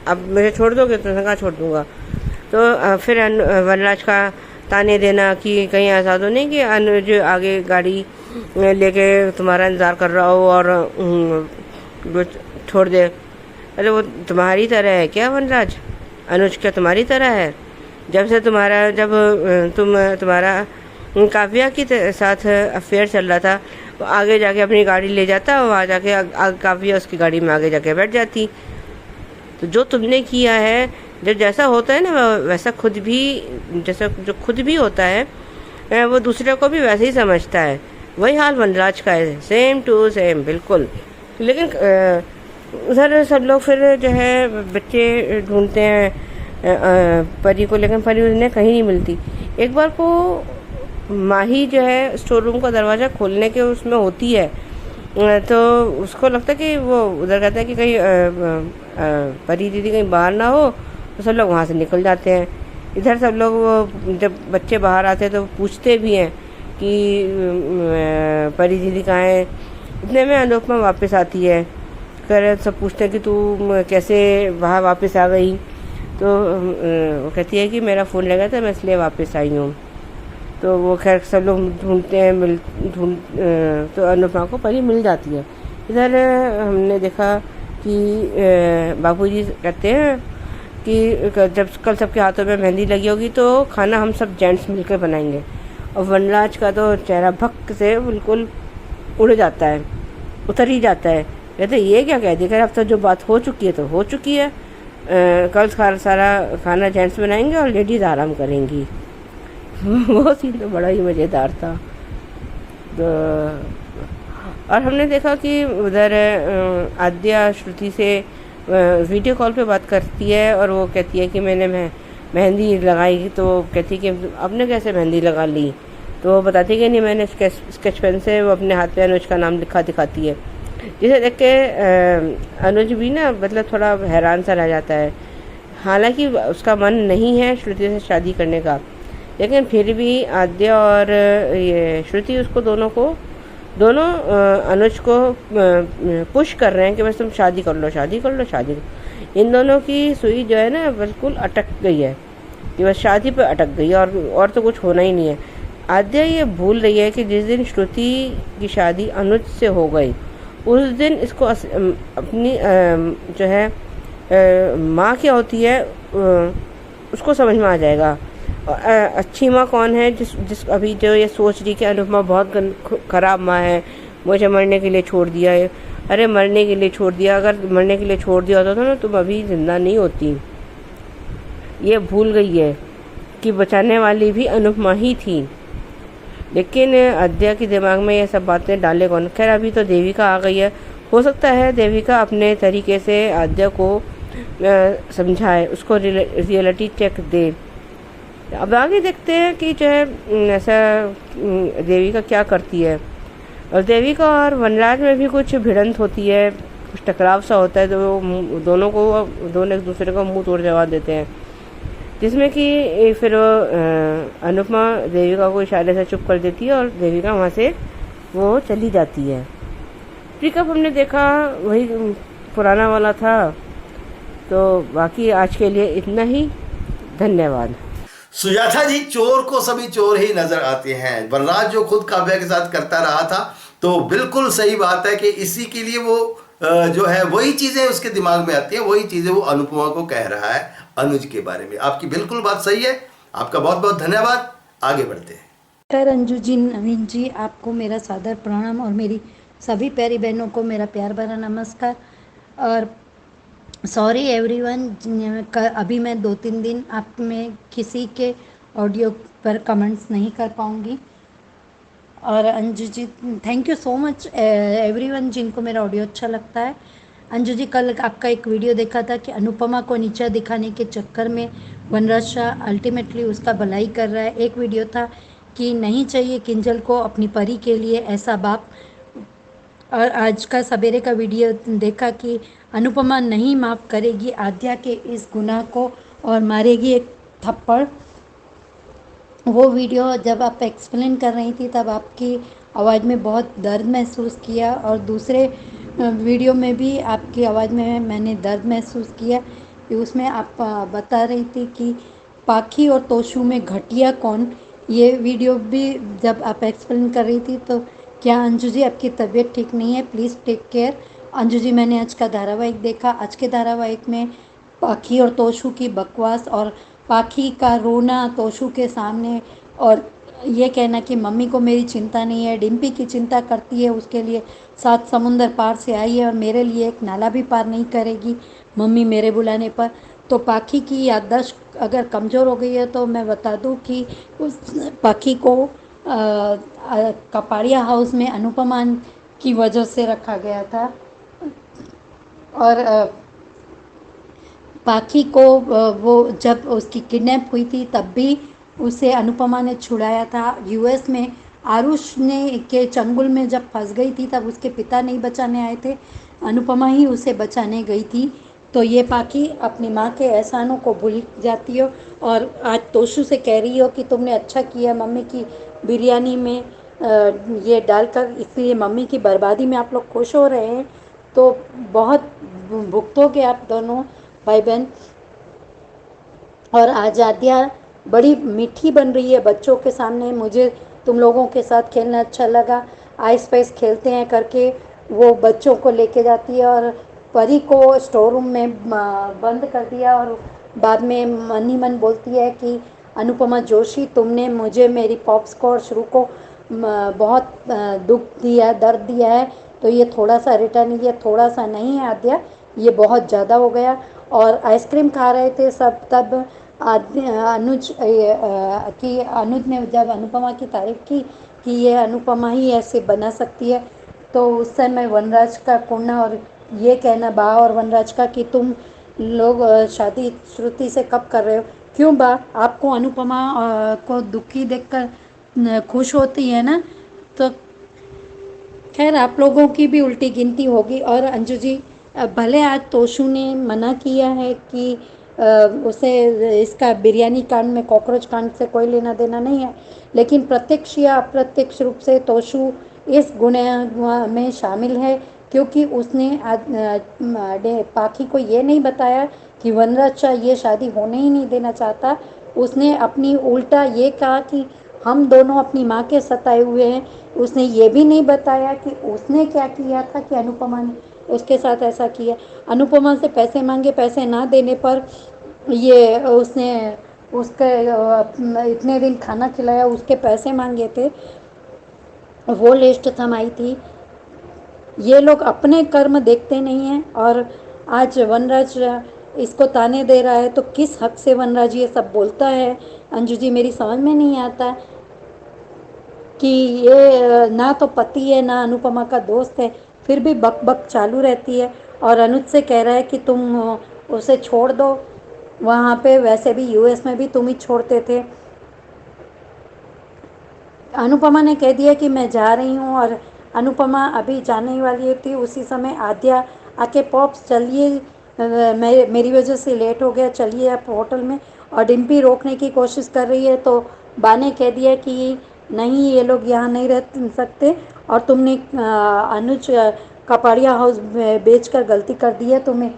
अब मुझे छोड़ दोगे? तो कहा छोड़ दूँगा। तो फिर वनराज का ताने देना कि कहीं ऐसा तो नहीं कि अनुज आगे गाड़ी लेके तुम्हारा इंतज़ार कर रहा हो और वो छोड़ दे। अरे वो तुम्हारी तरह है क्या वनराज? अनुज क्या तुम्हारी तरह है? जब तुम्हारा काव्या के साथ अफेयर चल रहा था, वो आगे जाके अपनी गाड़ी ले जाता और वहाँ जाके काव्या उसकी गाड़ी में आगे जाके बैठ जाती। तो जो तुमने किया है, जब जैसा होता है ना वैसा खुद भी होता है वो दूसरे को भी वैसे ही समझता है। वही हाल वनराज का है, सेम टू सेम बिल्कुल। लेकिन उधर सब लोग फिर जो है बच्चे ढूंढते हैं परी को, लेकिन परी उन्हें कहीं नहीं मिलती। एक बार को माही जो है स्टोर रूम का दरवाज़ा खोलने के उसमें होती है, तो उसको लगता है कि वो उधर कहता है कि कहीं परी दीदी कहीं बाहर ना हो, तो सब लोग वहाँ से निकल जाते हैं। इधर सब लोग वो जब बच्चे बाहर आते हैं तो पूछते भी हैं कि परी दीदी कहाँ है। इतने में अनुपमा वापस आती है, कर सब पूछते हैं कि तू कैसे वहाँ वापस आ गई। तो वो कहती है कि मेरा फ़ोन लगा था, मैं इसलिए वापस आई हूँ। तो वो खैर सब लोग ढूंढते हैं, तो अनुपमा को परी मिल जाती है। इधर हमने देखा कि बाबूजी कहते हैं कि जब कल सबके हाथों में मेहंदी लगी होगी तो खाना हम सब जेंट्स मिलकर बनाएंगे। और वनराज का तो चेहरा भक्क से बिल्कुल उड़ जाता है, उतर ही जाता है। कहते ये क्या कह दिया, अब तो जो बात हो चुकी है तो हो चुकी है। कल सारा खाना जेंट्स बनाएंगे और लेडीज़ आराम करेंगी। वो सीन तो बड़ा ही मज़ेदार था। तो और हमने देखा कि उधर आद्या श्रुति से वीडियो कॉल पे बात करती है और वो कहती है कि मैंने मेहंदी लगाई। तो कहती है कि आपने कैसे मेहंदी लगा ली? तो वो बताती है कि नहीं, मैंने स्केच पेन से वो अपने हाथ पे अनुज का नाम लिखा दिखाती है। जिसे देख के अनुज भी ना मतलब थोड़ा हैरान सा रह जाता है। हालांकि उसका मन नहीं है श्रुति से शादी करने का, लेकिन फिर भी आद्या और ये श्रुति उसको दोनों अनुज को पुश कर रहे हैं कि बस तुम शादी कर लो। इन दोनों की सुई जो है ना बिल्कुल अटक गई है कि बस शादी पे अटक गई और तो कुछ होना ही नहीं है। आद्या ये भूल रही है कि जिस दिन श्रुति की शादी अनुज से हो गई उस दिन इसको अपनी जो है माँ क्या होती है उसको समझ में आ जाएगा। अच्छी माँ कौन है, जिस अभी जो ये सोच रही कि अनुपमा बहुत ख़राब माँ है, मुझे मरने के लिए छोड़ दिया है। अरे मरने के लिए छोड़ दिया, अगर मरने के लिए छोड़ दिया होता ना तुम अभी ज़िंदा नहीं होती। ये भूल गई है कि बचाने वाली भी अनुपमा ही थी। लेकिन आद्या के दिमाग में ये सब बातें डाले कौन। खैर अभी तो देविका आ गई है, हो सकता है देविका अपने तरीके से आद्या को समझाए, उसको रियलिटी चेक दे। अब आगे देखते हैं कि जो है ऐसा देविका क्या करती है। और देविका और वनराज में भी कुछ भिड़ंत होती है, कुछ टकराव सा होता है। तो दोनों एक दूसरे को मुंह तोड़ जवाब देते हैं, जिसमें कि फिर अनुपमा देविका को इशारे से चुप कर देती है और देविका वहाँ से वो चली जाती है। पिकअप हमने देखा वही पुराना वाला था। तो बाकी आज के लिए इतना ही, धन्यवाद। सुजाता जी, चोर को सभी चोर ही नजर आते हैं। वनराज जो खुद काव्या के साथ करता रहा था, तो बिल्कुल सही बात है कि इसी के लिए वो जो है वही चीजें उसके दिमाग में आती हैं, वही चीजें वो अनुपमा को कह रहा है अनुज के बारे में। आपकी बिल्कुल बात सही है, आपका बहुत बहुत धन्यवाद। आगे बढ़ते हैं। डॉक्टर अंजू जी, नवीन जी, आपको मेरा सादर प्रणाम और मेरी सभी प्यारी बहनों को मेरा प्यार भरा नमस्कार। और सॉरी एवरीवन, अभी मैं 2-3 दिन आप में किसी के ऑडियो पर कमेंट्स नहीं कर पाऊँगी। और Anju ji, thank you so much everyone जिनको मेरा ऑडियो अच्छा लगता है। अंजू जी, कल आपका एक वीडियो देखा था कि अनुपमा को नीचा दिखाने के चक्कर में वनराज शाह अल्टीमेटली उसका भलाई कर रहा है। एक वीडियो था कि नहीं चाहिए किंजल को अपनी परी के लिए ऐसा बाप। और आज का सवेरे का वीडियो देखा कि अनुपमा नहीं माफ़ करेगी आद्या के इस गुनाह को और मारेगी एक थप्पड़। वो वीडियो जब आप एक्सप्लेन कर रही थी तब आपकी आवाज़ में बहुत दर्द महसूस किया, और दूसरे वीडियो में भी आपकी आवाज़ में मैंने दर्द महसूस किया कि उसमें आप बता रही थी कि पाखी और तोशू में घटिया कौन। ये वीडियो भी जब आप एक्सप्लेन कर रही थी तो क्या अंजू जी आपकी तबीयत ठीक नहीं है? Please take care. Anju ji, मैंने आज का धारावाहिक देखा। आज के धारावाहिक में पाखी और तोशू की बकवास और पाखी का रोना तोशू के सामने, और ये कहना कि मम्मी को मेरी चिंता नहीं है, डिम्पी की चिंता करती है, उसके लिए 7 समुंदर पार से आई है और मेरे लिए एक नाला भी पार नहीं करेगी मम्मी मेरे बुलाने पर। तो पाखी की याददाश्त अगर कमज़ोर हो गई है तो मैं बता दूं कि उस पाखी को कपाड़िया हाउस में अनुपमा की वजह से रखा गया था। और पाखी को वो जब उसकी किडनैप हुई थी तब भी उसे अनुपमा ने छुड़ाया था। यूएस में आरुष ने के चंगुल में जब फंस गई थी तब उसके पिता नहीं बचाने आए थे, अनुपमा ही उसे बचाने गई थी। तो ये पाखी अपनी माँ के एहसानों को भूल जाती हो और आज तोशू से कह रही हो कि तुमने अच्छा किया मम्मी की बिरयानी में ये डालकर, इसलिए मम्मी की बर्बादी में आप लोग खुश हो रहे हैं। तो बहुत भुगतोगे आप दोनों भाई बहन। और आज आद्या बड़ी मीठी बन रही है बच्चों के सामने। मुझे तुम लोगों के साथ खेलना अच्छा लगा, आइस पाइस खेलते हैं करके वो बच्चों को लेके जाती है और परी को स्टोर रूम में बंद कर दिया, और बाद में मन ही मन बोलती है कि अनुपमा जोशी, तुमने मुझे मेरी पॉप्स को और शुरू को बहुत दुख दिया, दर्द दिया है, तो ये थोड़ा सा रिटर्न, ये थोड़ा सा नहीं है आद्या, ये बहुत ज़्यादा हो गया। और आइसक्रीम खा रहे थे सब, तब अनुज ने जब अनुपमा की तारीफ़ की कि ये अनुपमा ही ऐसे बना सकती है, तो उस समय वनराज का कोना और ये कहना बा और वनराज का कि तुम लोग शादी श्रुति से कब कर रहे हो? क्यों बा, आपको अनुपमा को दुखी देखकर खुश होती है ना? तो खैर आप लोगों की भी उल्टी गिनती होगी। और अंजू जी, भले आज तोशू ने मना किया है कि उसे इसका बिरयानी कांड में, कॉकरोच कांड से कोई लेना देना नहीं है, लेकिन प्रत्यक्ष या अप्रत्यक्ष रूप से तोशू इस गुनाह में शामिल है, क्योंकि उसने पाखी को ये नहीं बताया कि वनराज शाह ये शादी होने ही नहीं देना चाहता। उसने अपनी उल्टा ये कहा कि हम दोनों अपनी माँ के सताए हुए हैं। उसने ये भी नहीं बताया कि उसने क्या किया था कि अनुपमा ने उसके साथ ऐसा किया। अनुपमा से पैसे मांगे, पैसे ना देने पर ये उसने उसके इतने दिन खाना खिलाया, उसके पैसे मांगे थे, वो लिस्ट थमाई थी। ये लोग अपने कर्म देखते नहीं हैं। और आज वनराज इसको ताने दे रहा है, तो किस हक से वनराज ये सब बोलता है? अंजू जी, मेरी समझ में नहीं आता कि ये ना तो पति है ना अनुपमा का दोस्त है, फिर भी बक बक चालू रहती है। और अनुज से कह रहा है कि तुम उसे छोड़ दो, वहाँ पे वैसे भी यूएस में भी तुम ही छोड़ते थे। अनुपमा ने कह दिया कि मैं जा रही हूँ, और अनुपमा अभी जाने वाली थी, उसी समय आद्या आके पॉप्स चलिए, मेरी वजह से लेट हो गया, चलिए आप होटल में। और डिम्पी रोकने की कोशिश कर रही है, तो बा ने कह दिया कि नहीं, ये लोग यहाँ नहीं रह सकते, और तुमने अनुज कपाड़िया हाउस बेचकर गलती कर दी है। तुम्हें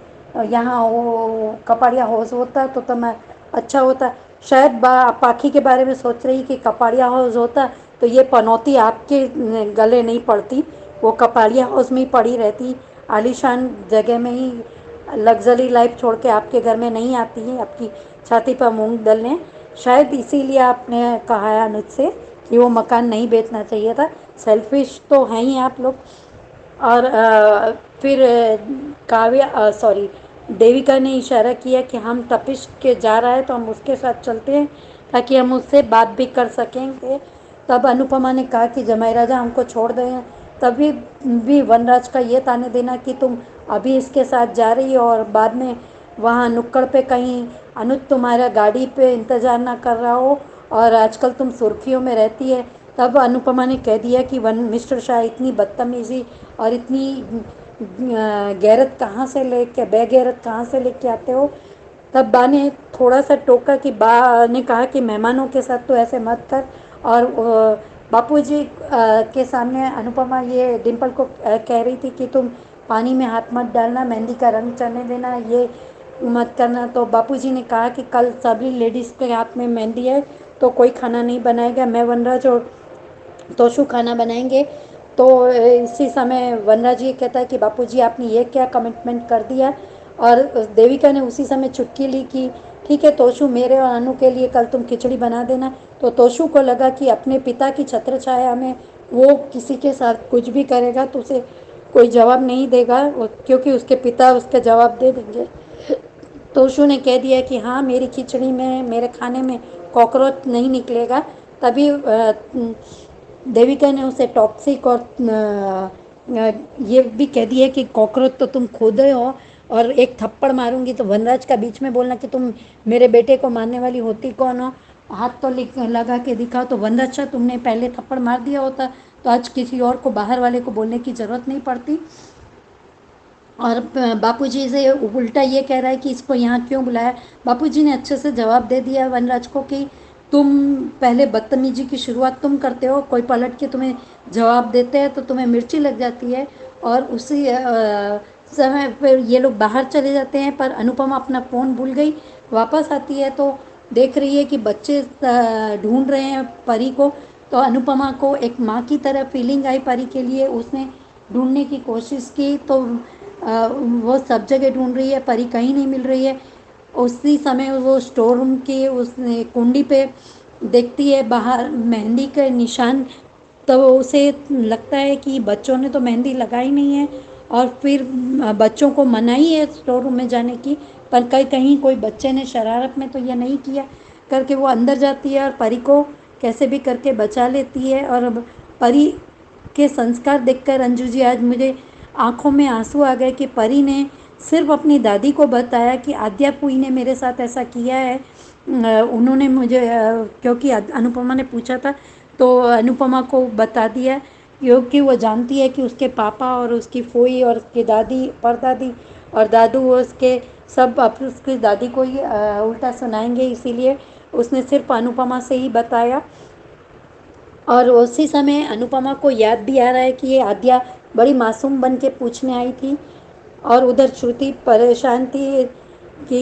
यहाँ वो कपाड़िया हाउस होता तो तुम्हें अच्छा होता। शायद पाखी के बारे में सोच रही कि कपाड़िया हाउस होता तो ये पनौती आपके गले नहीं पड़ती, वो कपाड़िया हाउस में ही पड़ी रहती, आलीशान जगह में ही लग्जरी लाइफ छोड़ के आपके घर में नहीं आती है आपकी छाती पर मूंग दलने। शायद इसीलिए आपने कहा है अनुज से कि वो मकान नहीं बेचना चाहिए था। सेल्फिश तो हैं ही आप लोग। और फिर काव्या, सॉरी, देविका ने इशारा किया कि हम तपिश के जा रहा है तो हम उसके साथ चलते हैं ताकि हम उससे बात भी कर सकेंगे। तब अनुपमा ने कहा कि जमाई राजा हमको छोड़ दें। तभी भी वनराज का ये ताने देना कि तुम अभी इसके साथ जा रही हो और बाद में वहाँ नुक्कड़ पे कहीं अनुज तुम्हारा गाड़ी पे इंतज़ार ना कर रहा हो और आजकल तुम सुर्खियों में रहती है। तब अनुपमा ने कह दिया कि मिस्टर शाह इतनी बदतमीज़ी और इतनी गैरत कहाँ से लेके बेगैरत कहाँ से लेके आते हो। तब बा ने थोड़ा सा टोका कि बा ने कहा कि मेहमानों के साथ तो ऐसे मत कर। और बापूजी के सामने अनुपमा ये डिम्पल को कह रही थी कि तुम पानी में हाथ मत डालना, मेहंदी का रंग चढ़ने देना, ये मत करना। तो बापूजी ने कहा कि कल सभी लेडीज़ के हाथ में मेहंदी है तो कोई खाना नहीं बनाएगा, मैं वनराज और तोशु खाना बनाएंगे। तो इसी समय वनराज ये कहता है कि बापूजी आपने ये क्या कमिटमेंट कर दिया। और देविका ने उसी समय चुटकी ली कि ठीक है तोशु, मेरे और अनु के लिए कल तुम खिचड़ी बना देना। तो तोशु को लगा कि अपने पिता की छत्र छाया में वो किसी के साथ कुछ भी करेगा तो उसे कोई जवाब नहीं देगा, क्योंकि उसके पिता उसके जवाब दे देंगे। तोशु ने कह दिया कि हाँ, मेरी खिचड़ी में, मेरे खाने में कॉकरोच नहीं निकलेगा। तभी देविका ने उसे टॉक्सिक और ये भी कह दिया कि कॉकरोच तो तुम खुद हो और एक थप्पड़ मारूंगी तो वनराज का बीच में बोलना कि तुम मेरे बेटे को मारने वाली होती कौन हो, हाथ तो लगा के दिखाओ। तो वनराज शाह, तुमने पहले थप्पड़ मार दिया होता तो आज किसी और को, बाहर वाले को बोलने की ज़रूरत नहीं पड़ती। और बापूजी से उल्टा ये कह रहा है कि इसको यहाँ क्यों बुलाया। बापूजी ने अच्छे से जवाब दे दिया वनराज को कि तुम पहले बदतमीजी की शुरुआत तुम करते हो, कोई पलट के तुम्हें जवाब देते हैं तो तुम्हें मिर्ची लग जाती है। और उसी समय पर ये लोग बाहर चले जाते हैं, पर अनुपमा अपना फ़ोन भूल गई। वापस आती है तो देख रही है कि बच्चे ढूंढ रहे हैं परी को। तो अनुपमा को एक माँ की तरह फीलिंग आई परी के लिए। उसने ढूंढने की कोशिश की तो वो सब जगह ढूंढ रही है, परी कहीं नहीं मिल रही है। उसी समय वो स्टोर रूम की उस कुंडी पे देखती है बाहर मेहंदी के निशान। तो उसे लगता है कि बच्चों ने तो मेहंदी लगाई नहीं है और फिर बच्चों को मनाही है स्टोर रूम में जाने की, पर कहीं कोई बच्चे ने शरारत में तो यह नहीं किया करके वो अंदर जाती है और परी को कैसे भी करके बचा लेती है। और परी के संस्कार देखकर अंजू जी आज मुझे आंखों में आंसू आ गए कि परी ने सिर्फ अपनी दादी को बताया कि आद्या पुई ने मेरे साथ ऐसा किया है। उन्होंने मुझे क्योंकि अनुपमा ने पूछा था तो अनुपमा को बता दिया, क्योंकि वो जानती है कि उसके पापा और उसकी फूई और उसकी दादी, परदादी और दादू उसके सब उसकी दादी को ही उल्टा सुनाएंगे, इसीलिए उसने सिर्फ अनुपमा से ही बताया। और उसी समय अनुपमा को याद भी आ रहा है कि ये आद्या बड़ी मासूम बन के पूछने आई थी और उधर श्रुति परेशान थी कि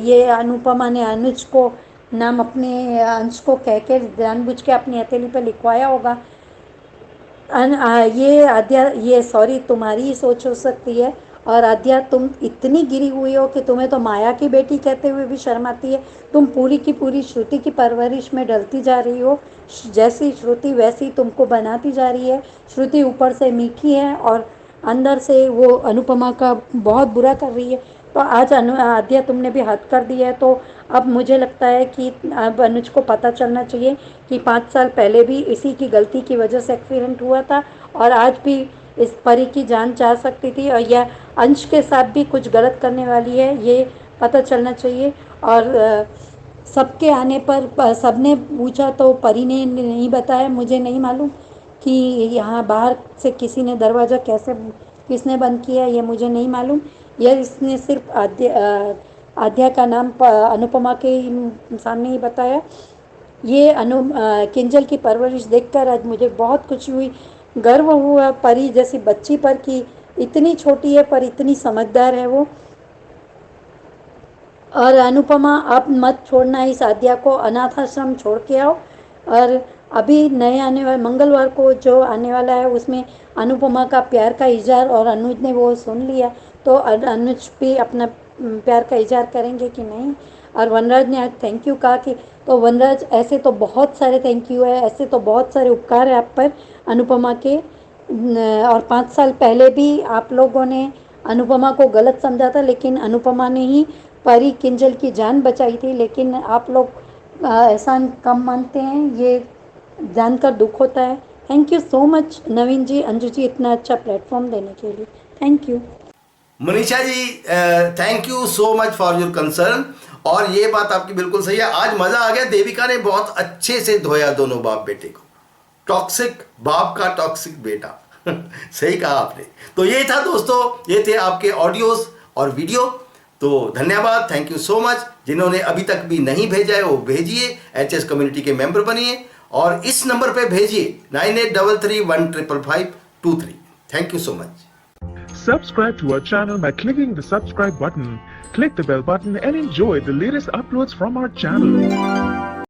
ये अनुपमा ने अनुज को नाम अपने अंश को कह के जानबूझ के अपनी हथेली पर लिखवाया होगा। ये आद्या, ये सॉरी तुम्हारी ही सोच हो सकती है। और आद्या, तुम इतनी गिरी हुई हो कि तुम्हें तो माया की बेटी कहते हुए भी शर्म आती है। तुम पूरी की पूरी श्रुति की परवरिश में डलती जा रही हो। जैसी श्रुति वैसी तुमको बनाती जा रही है। श्रुति ऊपर से मीठी है और अंदर से वो अनुपमा का बहुत बुरा कर रही है। तो आज आद्या तुमने भी हद कर दिया है। तो अब मुझे लगता है कि अब अनुज को पता चलना चाहिए कि 5 साल पहले भी इसी की गलती की वजह से एक्सीडेंट हुआ था और आज भी इस परी की जान जा सकती थी और यह अंश के साथ भी कुछ गलत करने वाली है, ये पता चलना चाहिए। और सबके आने पर सबने पूछा तो परी ने नहीं बताया। मुझे नहीं मालूम कि यहाँ बाहर से किसी ने दरवाज़ा किसने बंद किया, ये मुझे नहीं मालूम। यह इसने सिर्फ आद्या का नाम अनुपमा के सामने ही बताया। ये किंजल की परवरिश देखकर आज मुझे बहुत खुशी हुई, गर्व हुआ परी जैसी बच्ची पर कि इतनी छोटी है पर इतनी समझदार है वो। और अनुपमा, अब मत छोड़ना इस आद्या को, अनाथ आश्रम छोड़ के आओ। और अभी नए आने वाले मंगलवार को जो आने वाला है उसमें अनुपमा का प्यार का इजहार, और अनुज ने वो सुन लिया तो अनुज भी अपना प्यार का इजहार करेंगे कि नहीं। और वनराज ने आज थैंक यू कहा कि, तो वनराज ऐसे तो बहुत सारे थैंक यू है, ऐसे तो बहुत सारे उपकार है आप पर अनुपमा के। और 5 साल पहले भी आप लोगों ने अनुपमा को गलत समझा था, लेकिन अनुपमा ने ही परी किंजल की जान बचाई थी। लेकिन आप लोग एहसान कम मानते हैं, ये जानकर दुख होता है। Thank you so much Naveen ji, Anju ji, इतना अच्छा प्लेटफॉर्म देने के लिए thank you. Manisha ji, thank you so much for your concern. और ये बात आपकी बिल्कुल सही है। आज मजा आ गया, देविका ने बहुत अच्छे से धोया दोनों बाप बेटे को। टॉक्सिक बाप का टॉक्सिक बेटा सही कहा आपने। तो ये था दोस्तों, ये थे आपके ऑडियोज और वीडियो। तो धन्यवाद, थैंक यू सो मच। जिन्होंने अभी तक भी नहीं भेजा है वो भेजिए, एचएस कम्युनिटी के मेंबर बनिए और इस नंबर पे भेजिए 9833155523। Thank you so much. Subscribe to our channel by clicking the subscribe button. Click the bell button and enjoy the latest uploads from our channel.